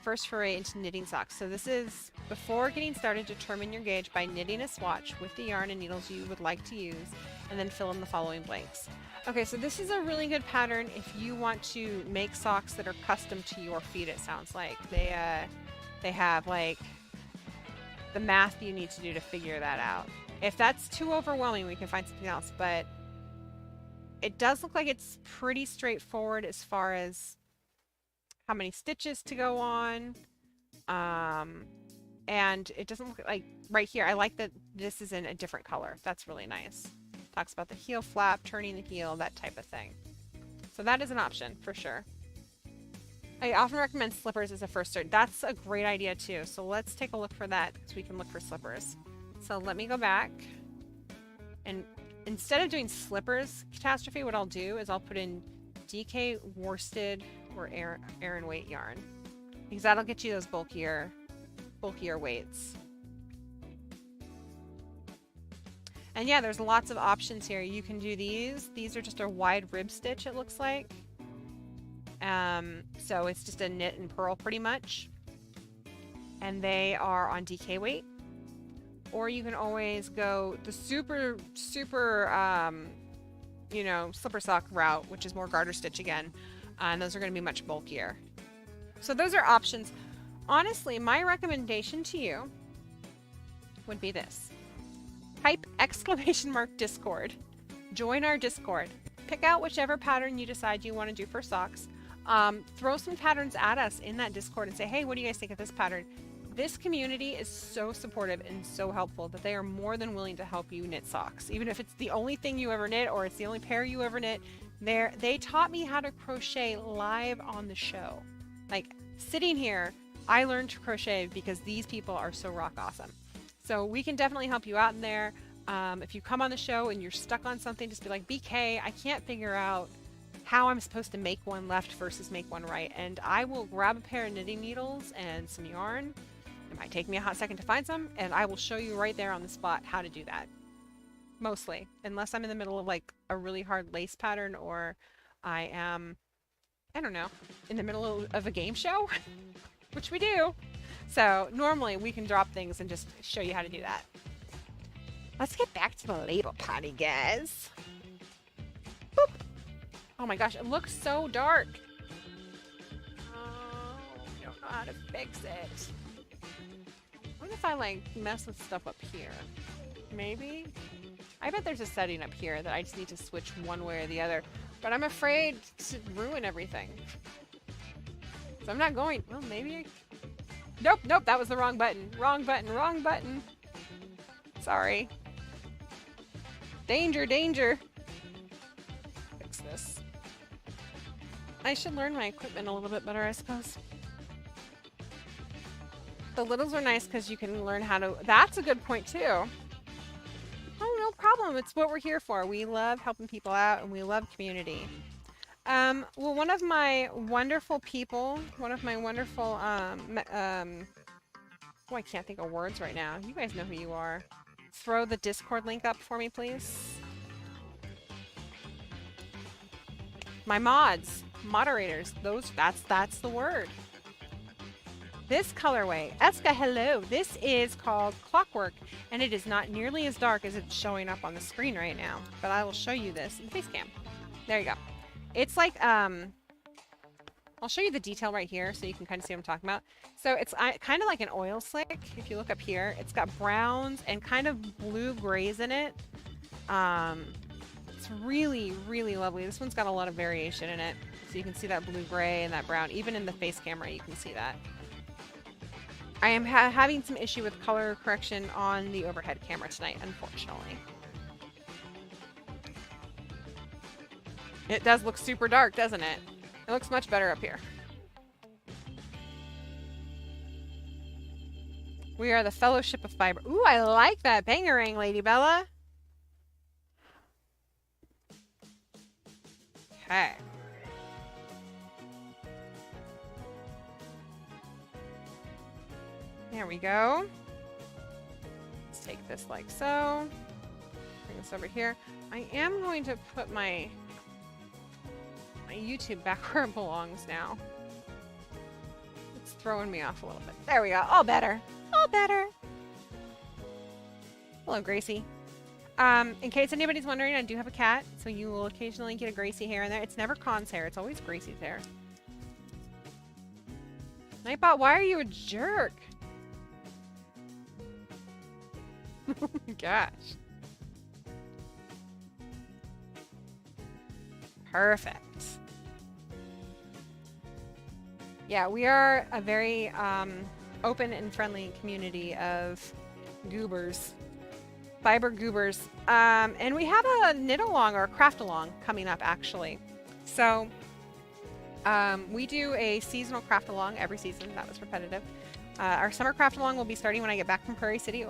First foray into knitting socks. So this is, before getting started, determine your gauge by knitting a swatch with the yarn and needles you would like to use, and then fill in the following blanks. Okay, so this is a really good pattern if you want to make socks that are custom to your feet, it sounds like. They have, like, the math you need to do to figure that out. If that's too overwhelming, we can find something else, but it does look like it's pretty straightforward as far as how many stitches to go on. And it doesn't look like, right here, I like that this is in a different color. That's really nice. Talks about the heel flap, turning the heel, that type of thing. So that is an option for sure. I often recommend slippers as a first start. That's a great idea too. So let's take a look for that because we can look for slippers. So let me go back, and instead of doing slippers catastrophe, what I'll do is I'll put in DK worsted or Aran weight yarn, because that'll get you those bulkier weights. And yeah, there's lots of options here. You can do these. These are just a wide rib stitch, it looks like. So it's just a knit and purl pretty much. And they are on DK weight. or you can always go the super, you know, slipper sock route, which is more garter stitch again. And those are going to be much bulkier. So those are options. Honestly, my recommendation to you would be this. Type !Discord. Join our Discord. Pick out whichever pattern you decide you want to do for socks. Throw some patterns at us in that Discord and say, hey, what do you guys think of this pattern? This community is so supportive and so helpful that they are more than willing to help you knit socks. Even if it's the only thing you ever knit or it's the only pair you ever knit, they taught me how to crochet live on the show. Like, sitting here, I learned to crochet because these people are so rock awesome. So we can definitely help you out in there. If you come on the show and you're stuck on something, just be like, BK, I can't figure out how I'm supposed to make one left versus make one right. And I will grab a pair of knitting needles and some yarn. It might take me a hot second to find some, and I will show you right there on the spot how to do that. Mostly, unless I'm in the middle of like a really hard lace pattern, or I am, I don't know, in the middle of a game show, which we do. So normally we can drop things and just show you how to do that. Let's get back to the label potty, guys. Boop. Oh my gosh, it looks so dark. Oh, I don't know how to fix it. What if I like mess with stuff up here? Maybe? I bet there's a setting up here that I just need to switch one way or the other, but I'm afraid to ruin everything. So I'm not going, well, maybe nope, nope, that was the wrong button. Wrong button, wrong button. Sorry. Danger, danger. Fix this. I should learn my equipment a little bit better, I suppose. The littles are nice because you can learn how to... That's a good point, too. Oh, no problem. It's what we're here for. We love helping people out, and we love community. Well, one of my wonderful people, one of my wonderful... oh, I can't think of words right now. You guys know who you are. Throw the Discord link up for me, please. My mods, moderators, that's the word. This colorway, Eska, hello. This is called Clockwork, and it is not nearly as dark as it's showing up on the screen right now. But I will show you this in the face cam. There you go. It's like, I'll show you the detail right here so you can kind of see what I'm talking about. So it's kind of like an oil slick. If you look up here, it's got browns and kind of blue grays in it. It's really, really lovely. This one's got a lot of variation in it. So you can see that blue gray and that brown. Even in the face camera, you can see that. I am having some issue with color correction on the overhead camera tonight, unfortunately. It does look super dark, doesn't it? It looks much better up here. We are the Fellowship of Fiber. Ooh, I like that bangerang, Lady Bella. Okay. There we go. Let's take this like so. Bring this over here. I am going to put my YouTube back where it belongs now. It's throwing me off a little bit. There we go. All better. All better. Hello, Gracie. In case anybody's wondering, I do have a cat, so you will occasionally get a Gracie hair in there. It's never Con's hair. It's always Gracie's hair. Nightbot, why are you a jerk? Oh my gosh. Perfect. Yeah, we are a very open and friendly community of goobers. Fiber goobers. And we have a knit along or a craft along coming up actually. So we do a seasonal craft along every season. That was repetitive. Our summer craft along will be starting when I get back from Prairie City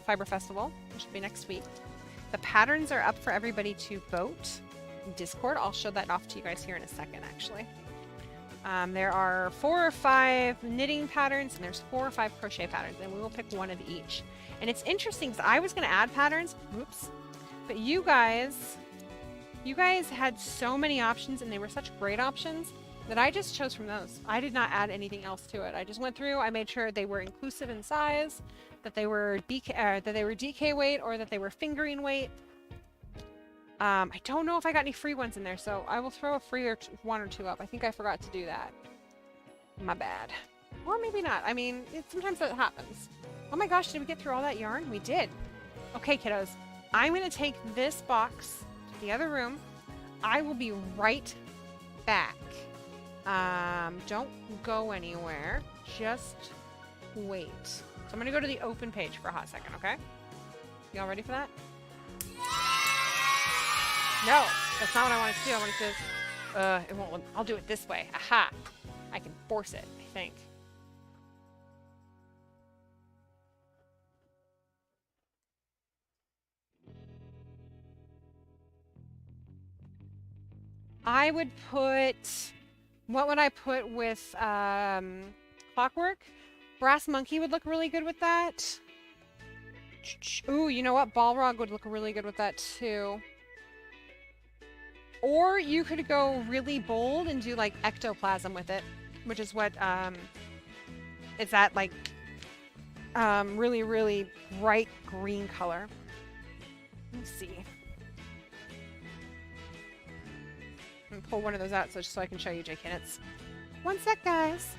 Fiber Festival, which will be next week. The patterns are up for everybody to vote in Discord. I'll show that off to you guys here in a second actually. There are 4 or 5 knitting patterns and there's 4 or 5 crochet patterns, and we will pick one of each. And it's interesting because I was going to add patterns, oops, but you guys had so many options and they were such great options that I just chose from those. I did not add anything else to it. I just went through, I made sure they were inclusive in size, that they were DK weight, or that they were fingering weight. I don't know if I got any free ones in there, so I will throw a free one or two up. I think I forgot to do that. My bad. Or maybe not. I mean, sometimes that happens. Oh my gosh, did we get through all that yarn? We did. Okay, kiddos. I'm going to take this box to the other room. I will be right back. Don't go anywhere. Just wait. So I'm going to go to the open page for a hot second, okay? Y'all ready for that? No, that's not what I wanted to do. I wanted to... it won't... I'll do it this way. Aha! I can force it, I think. I would put... What would I put with Clockwork? Brass Monkey would look really good with that. Ooh, you know what? Balrog would look really good with that too. Or you could go really bold and do like ectoplasm with it, which is what it's that like really, really bright green color. Let's see. I'm gonna pull one of those out so I can show you JKnits. One sec, guys.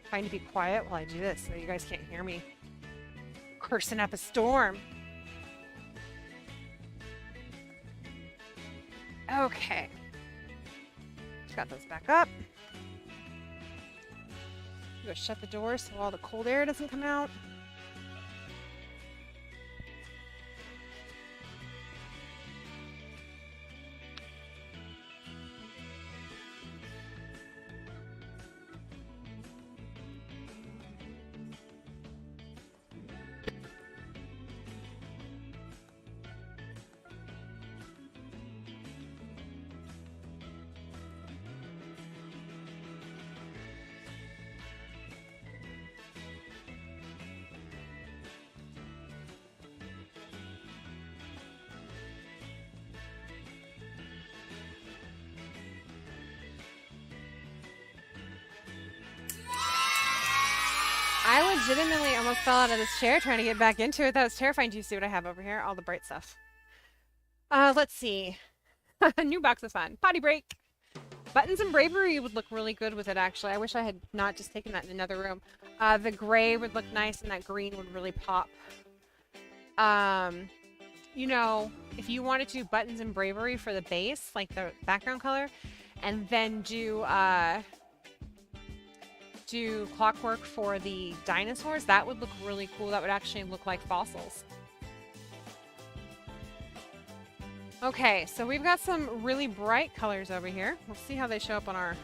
Trying to be quiet while I do this so you guys can't hear me cursing up a storm. Okay. Just got those back up. Go shut the door so all the cold air doesn't come out. I legitimately almost fell out of this chair trying to get back into it. That was terrifying. Do you see what I have over here? All the bright stuff. Let's see. A new box of fun. Potty break. Buttons and Bravery would look really good with it, actually. I wish I had not just taken that in another room. The gray would look nice, and that green would really pop. You know, if you wanted to do Buttons and Bravery for the base, like the background color, and then do Clockwork for the dinosaurs, that would look really cool. That would actually look like fossils. Okay, so we've got some really bright colors over here. We'll see how they show up on our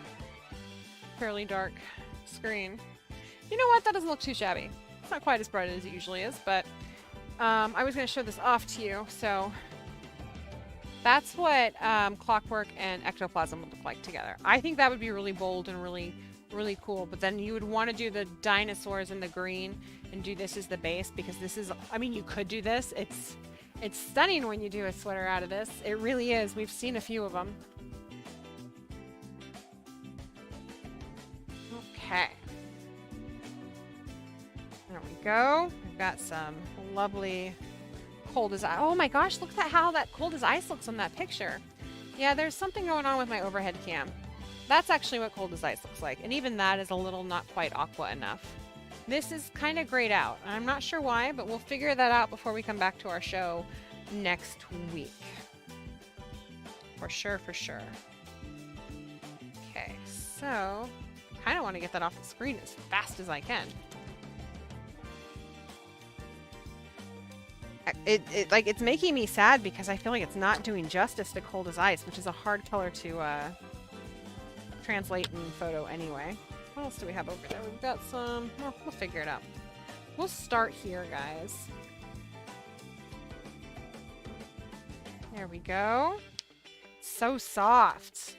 fairly dark screen. You know what? That doesn't look too shabby. It's not quite as bright as it usually is, but I was going to show this off to you. So that's what Clockwork and Ectoplasm would look like together. I think that would be really bold and really cool, but then you would want to do the dinosaurs in the green and do this as the base, because this is, I mean, you could do this. It's stunning when you do a sweater out of this. It really is. We've seen a few of them. Okay. There we go. We've got some lovely cold as ice. Oh my gosh, look at how that cold as ice looks on that picture. Yeah, there's something going on with my overhead cam. That's actually what cold as ice looks like, and even that is a little not quite aqua enough. This is kind of grayed out. I'm not sure why, but we'll figure that out before we come back to our show next week. For sure, for sure. Okay, so I kind of want to get that off the screen as fast as I can. It's making me sad because I feel like it's not doing justice to cold as ice, which is a hard color to translate in photo anyway. What else do we have over there? We've got some... Well, we'll figure it out. We'll start here, guys. There we go. So soft.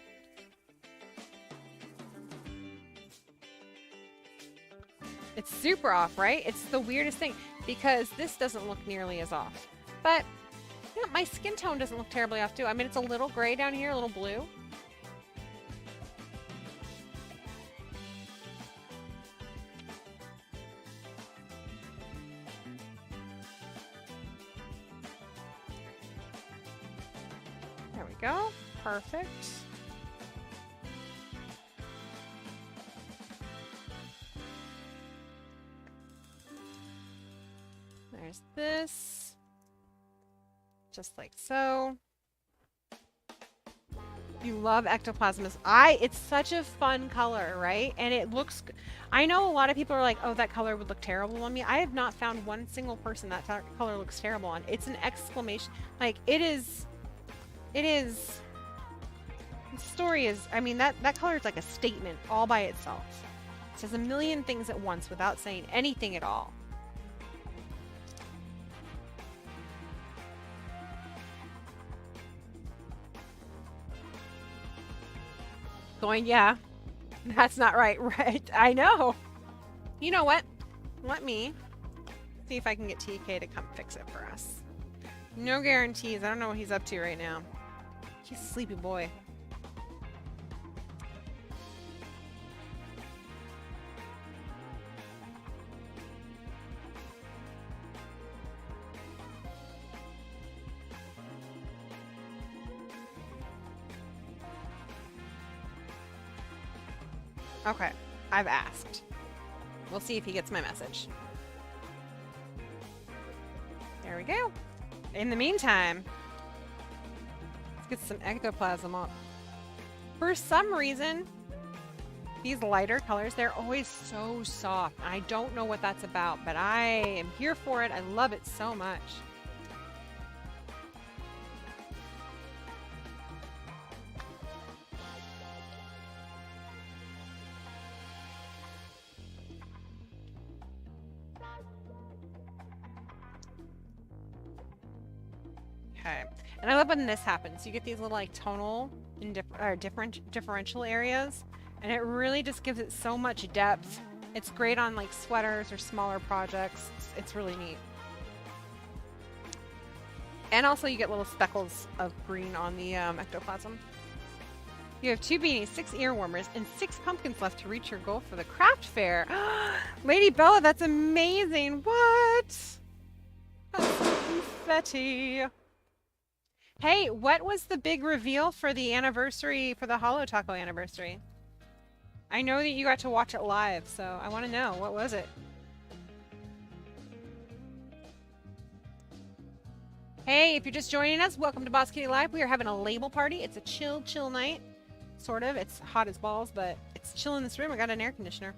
It's super off, right? It's the weirdest thing because this doesn't look nearly as off. But you know, my skin tone doesn't look terribly off too. I mean, it's a little gray down here, a little blue. There we go. Perfect. There's this. Just like so. You love ectoplasmus. It's such a fun color, right? And it looks, I know a lot of people are like, oh, that color would look terrible on me. I have not found one single person that color looks terrible on. It's an exclamation. Like, the story is, I mean, that color is like a statement all by itself. It says a million things at once without saying anything at all. Going, yeah, that's not right, right? I know. You know what? Let me see if I can get TK to come fix it for us. No guarantees. I don't know what he's up to right now. He's a sleepy boy. Okay, I've asked. We'll see if he gets my message. There we go. In the meantime, let's get some ectoplasm on. For some reason, these lighter colors, they're always so soft. I don't know what that's about, but I am here for it. I love it so much. Okay, and I love when this happens. You get these little like tonal and differential areas, and it really just gives it so much depth. It's great on like sweaters or smaller projects. It's really neat. And also you get little speckles of green on the ectoplasm. You have 2 beanies, 6 ear warmers, and 6 pumpkins left to reach your goal for the craft fair. Lady Bella, that's amazing. What? That's confetti. Hey, what was the big reveal for the anniversary, for the Holo Taco anniversary? I know that you got to watch it live, so I want to know. What was it? Hey, if you're just joining us, welcome to Boss Kitty Live. We are having a label party. It's a chill night. Sort of. It's hot as balls, but it's chill in this room. I got an air conditioner.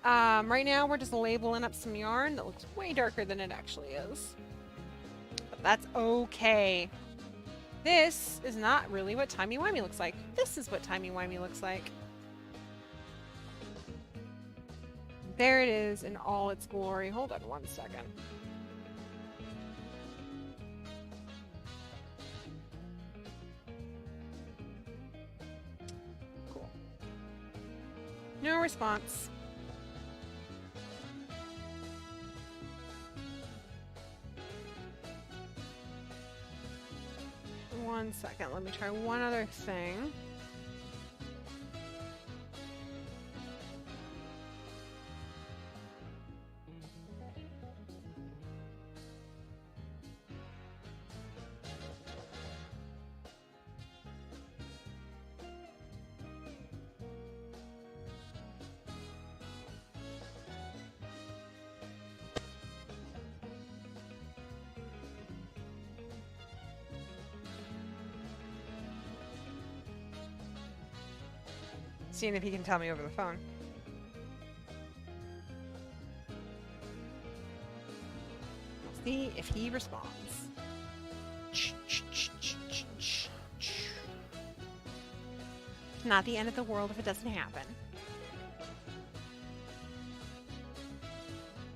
Right now, we're just labeling up some yarn that looks way darker than it actually is. But that's okay. This is not really what timey-wimey looks like. This is what timey-wimey looks like. There it is in all its glory. Hold on one second. Cool. No response. One second, let me try one other thing. Seeing if he can tell me over the phone. We'll see if he responds. Not the end of the world if it doesn't happen.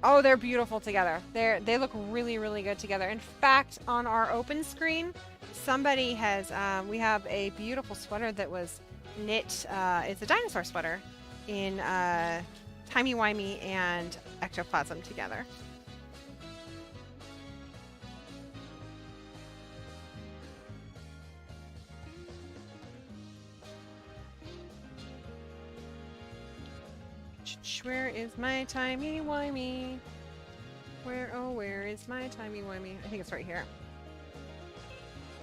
Oh, they're beautiful together. They look really, really good together. In fact, on our open screen, somebody has, we have a beautiful sweater that was knit, it's a dinosaur sweater in timey-wimey and ectoplasm together. Where is my timey-wimey? Where, oh, where is my timey-wimey? I think it's right here.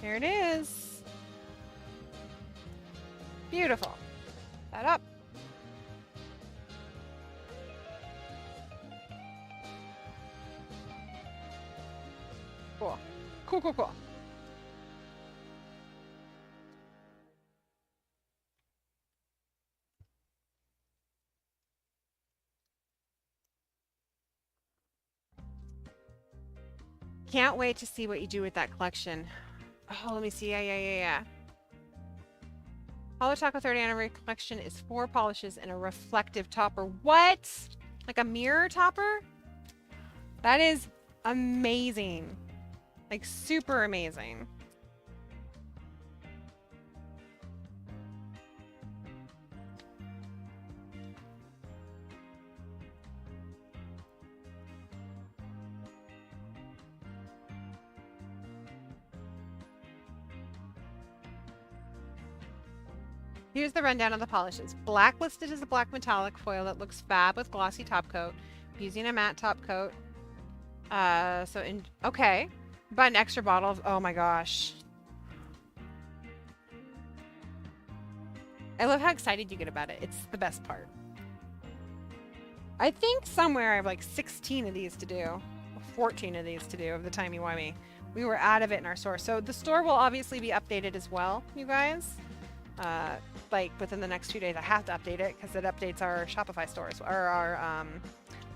There it is. Beautiful. That up. Cool. Cool, cool, cool. Can't wait to see what you do with that collection. Oh, let me see. Yeah. Holo Taco 30 Anniversary Collection is 4 polishes and a reflective topper. What? Like a mirror topper? That is amazing. Like super amazing. Here's the rundown of the polishes. Blacklisted is a black metallic foil that looks fab with glossy top coat. Using a matte top coat. Okay. But an extra bottle of, oh my gosh. I love how excited you get about it. It's the best part. I think somewhere I have like 16 of these to do. 14 of these to do of the timey-wimey. We were out of it in our store. So the store will obviously be updated as well, you guys. Like within the next 2 days, I have to update it because it updates our Shopify stores or our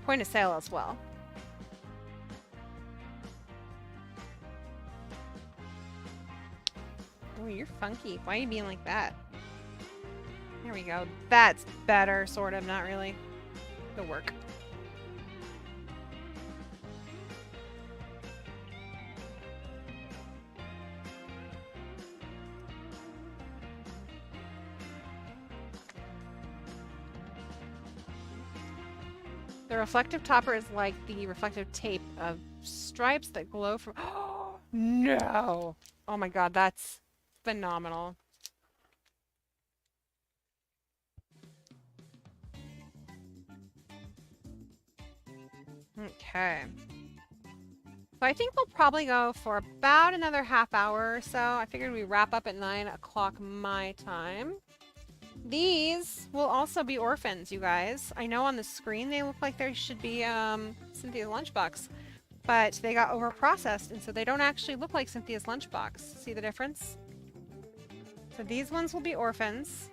point of sale as well. Oh, you're funky. Why are you being like that? There we go. That's better, sort of. Not really. It'll work. The reflective topper is like the reflective tape of stripes that glow from... Oh, no! Oh my god, that's phenomenal. Okay. So I think we'll probably go for about another half hour or so. I figured we wrap up at 9 o'clock my time. These will also be orphans, you guys. I know on the screen they look like they should be Cynthia's lunchbox, but they got over-processed, and so they don't actually look like Cynthia's lunchbox. See the difference? So these ones will be orphans.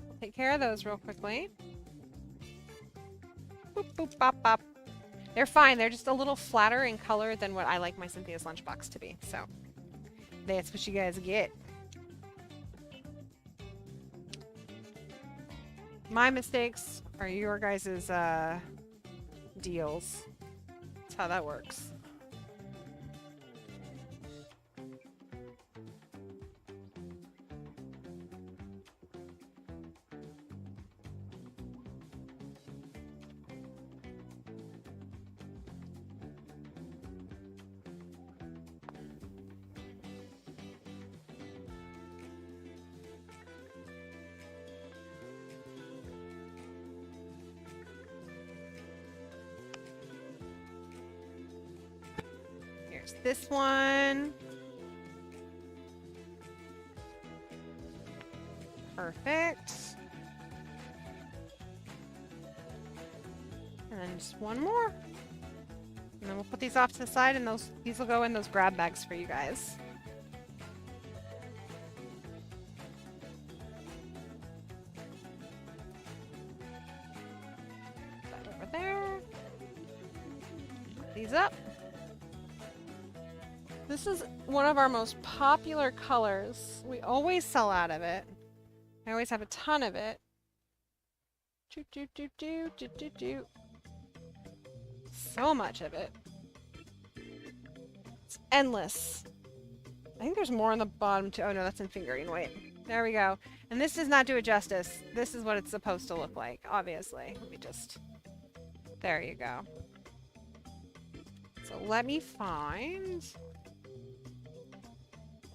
We'll take care of those real quickly. Boop, boop, bop, bop. They're fine. They're just a little flatter in color than what I like my Cynthia's lunchbox to be. So that's what you guys get. My mistakes are your guys' deals. That's how that works. This one. Perfect. And then just one more. And then we'll put these off to the side, and these will go in those grab bags for you guys. That over there. Put these up. This is one of our most popular colors. We always sell out of it. I always have a ton of it. So much of it. It's endless. I think there's more on the bottom too. Oh no, that's in fingering. Wait. There we go. And this does not do it justice. This is what it's supposed to look like, obviously. Let me just There you go. So let me find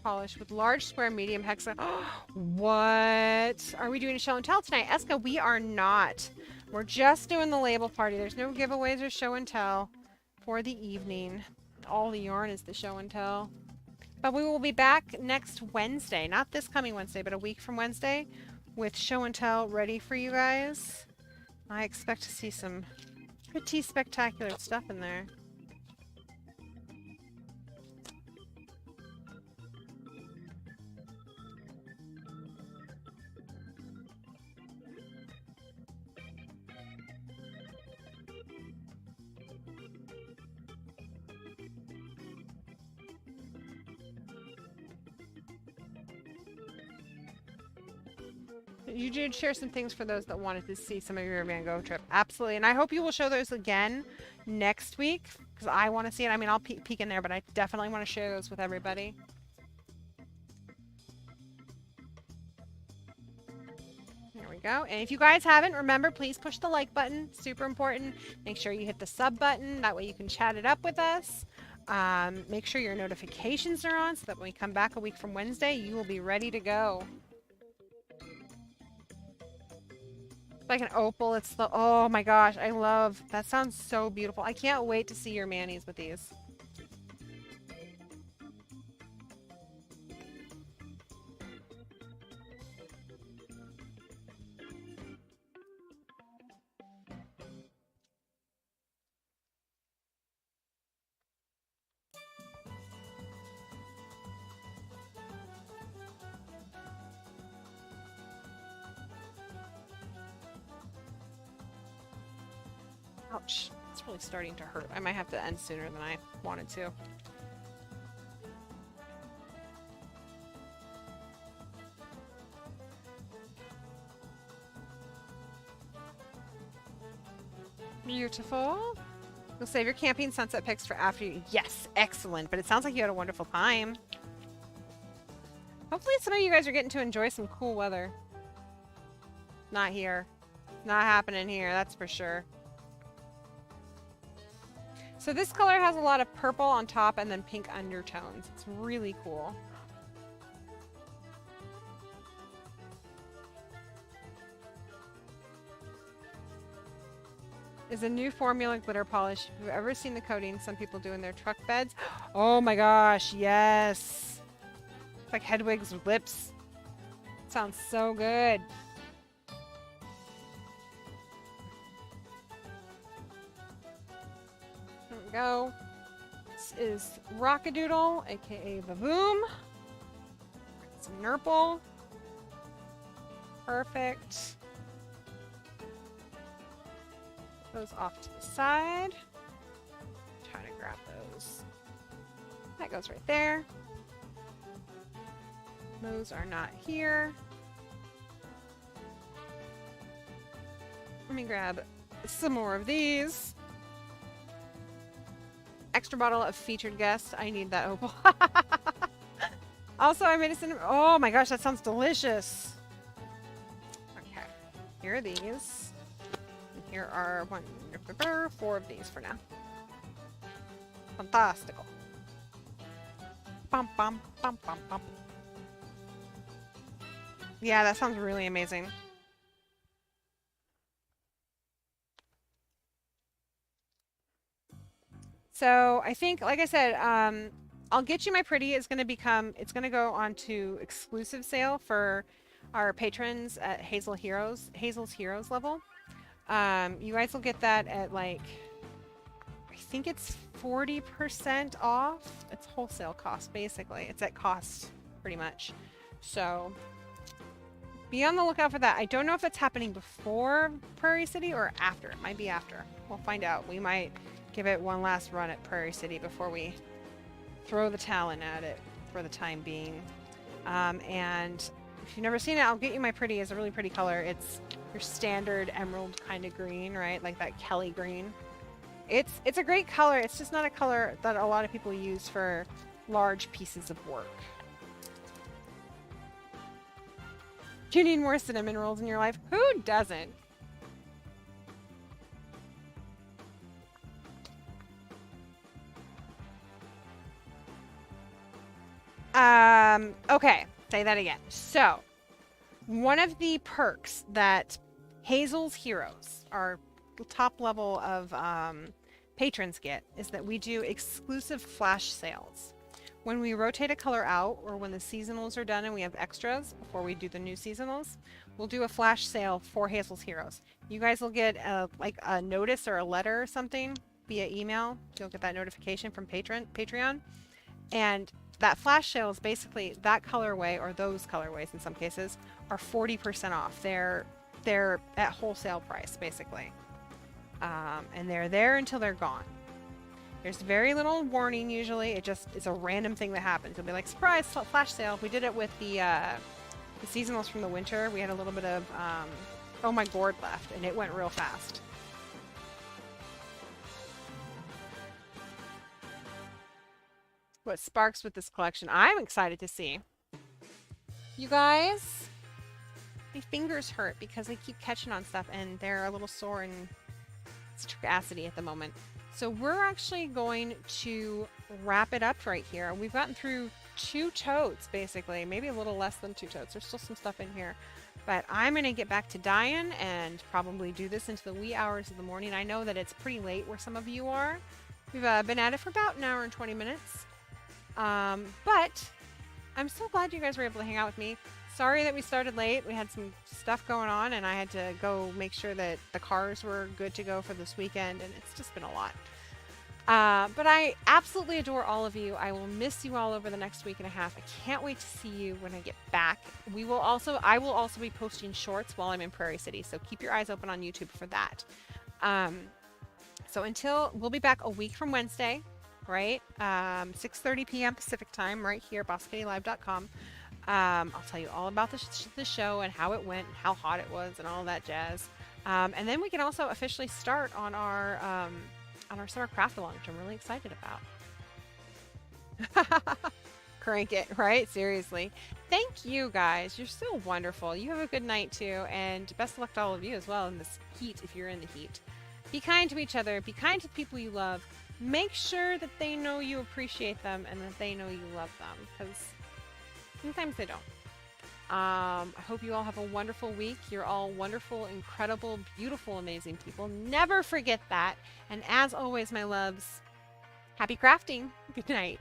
polish with large square medium hexa. What? Are we doing a show and tell tonight? Eska, we are not. We're just doing the label party. There's no giveaways or show and tell for the evening. All the yarn is the show and tell. But we will be back next Wednesday. Not this coming Wednesday, but a week from Wednesday with show and tell ready for you guys. I expect to see some pretty spectacular stuff in there. You did share some things for those that wanted to see some of your Van Gogh trip. Absolutely. And I hope you will show those again next week because I want to see it. I mean, I'll peek in there, but I definitely want to share those with everybody. There we go. And if you guys haven't, remember, please push the like button. Super important. Make sure you hit the sub button. That way you can chat it up with us. Make sure your notifications are on so that when we come back a week from Wednesday, you will be ready to go. Like an opal, it's the, oh my gosh, I love, that sounds so beautiful. I can't wait to see your manis with these. Ouch, it's really starting to hurt. I might have to end sooner than I wanted to. Beautiful. You'll save your camping sunset pics for after you. Yes, excellent. But it sounds like you had a wonderful time. Hopefully some of you guys are getting to enjoy some cool weather. Not here. Not happening here, that's for sure. So this color has a lot of purple on top and then pink undertones. It's really cool. Is a new formula glitter polish. If you've ever seen the coating some people do in their truck beds. Oh my gosh, yes. It's like Hedwig's lips. Sounds so good. Go. This is Rockadoodle, aka Vavoom. Some Nurple. Perfect. Put those off to the side. Trying to grab those. That goes right there. Those are not here. Let me grab some more of these. Extra bottle of featured guest. I need that opal. Also, I made a cinnamon. Oh my gosh, that sounds delicious. Okay, here are these. And here are 4 of these for now. Fantastical. Bum, bum, bum, bum, bum. Yeah, that sounds really amazing. So I think, like I said, I'll Get You My Pretty is going to become, it's going to go on to exclusive sale for our patrons at Hazel's Heroes level. You guys will get that at like, I think it's 40% off. It's wholesale cost, basically. It's at cost, pretty much. So be on the lookout for that. I don't know if it's happening before Prairie City or after. It might be after. We'll find out. We might give it one last run at Prairie City before we throw the towel in at it for the time being. And if you've never seen it, I'll Get You My Pretty is a really pretty color. It's your standard emerald kind of green, right? Like that Kelly green. It's a great color. It's just not a color that a lot of people use for large pieces of work. Do you need more cinnamon rolls in your life? Who doesn't? Okay, say that again. So, one of the perks that Hazel's Heroes, our top level of patrons, get is that we do exclusive flash sales. When we rotate a color out, or when the seasonals are done and we have extras before we do the new seasonals, we'll do a flash sale for Hazel's Heroes. You guys will get like a notice or a letter or something via email. You'll get that notification from Patreon. And that flash sale is basically that colorway, or those colorways in some cases, are 40% off. They're at wholesale price, basically. And they're there until they're gone. There's very little warning usually. It's a random thing that happens. It'll be like, surprise, flash sale. We did it with the seasonals from the winter. We had a little bit of oh my gourd left, and it went real fast. What sparks with this collection? I'm excited to see. You guys, my fingers hurt because I keep catching on stuff and they're a little sore and citric acid-y at the moment. So we're actually going to wrap it up right here. We've gotten through 2 totes, basically. Maybe a little less than 2 totes. There's still some stuff in here. But I'm going to get back to dyeing and probably do this into the wee hours of the morning. I know that it's pretty late where some of you are. We've been at it for about an hour and 20 minutes. But I'm so glad you guys were able to hang out with me. Sorry that we started late. We had some stuff going on and I had to go make sure that the cars were good to go for this weekend, and it's just been a lot. But I absolutely adore all of you. I will miss you all over the next week and a half. I can't wait to see you when I get back. I will also be posting shorts while I'm in Prairie City, so keep your eyes open on YouTube for that. So we'll be back a week from Wednesday, right? 6:30 p.m. Pacific time, right here, BossKittyLive.com. I'll tell you all about the show and how it went and how hot it was and all that jazz. And then we can also officially start on our summer craft-along, which I'm really excited about. Crank it, right? Seriously. Thank you guys. You're so wonderful. You have a good night too, and best of luck to all of you as well in this heat if you're in the heat. Be kind to each other. Be kind to people you love. Make sure that they know you appreciate them and that they know you love them, because sometimes they don't. I hope you all have a wonderful week. You're all wonderful, incredible, beautiful, amazing people. Never forget that. And as always, my loves, happy crafting. Good night.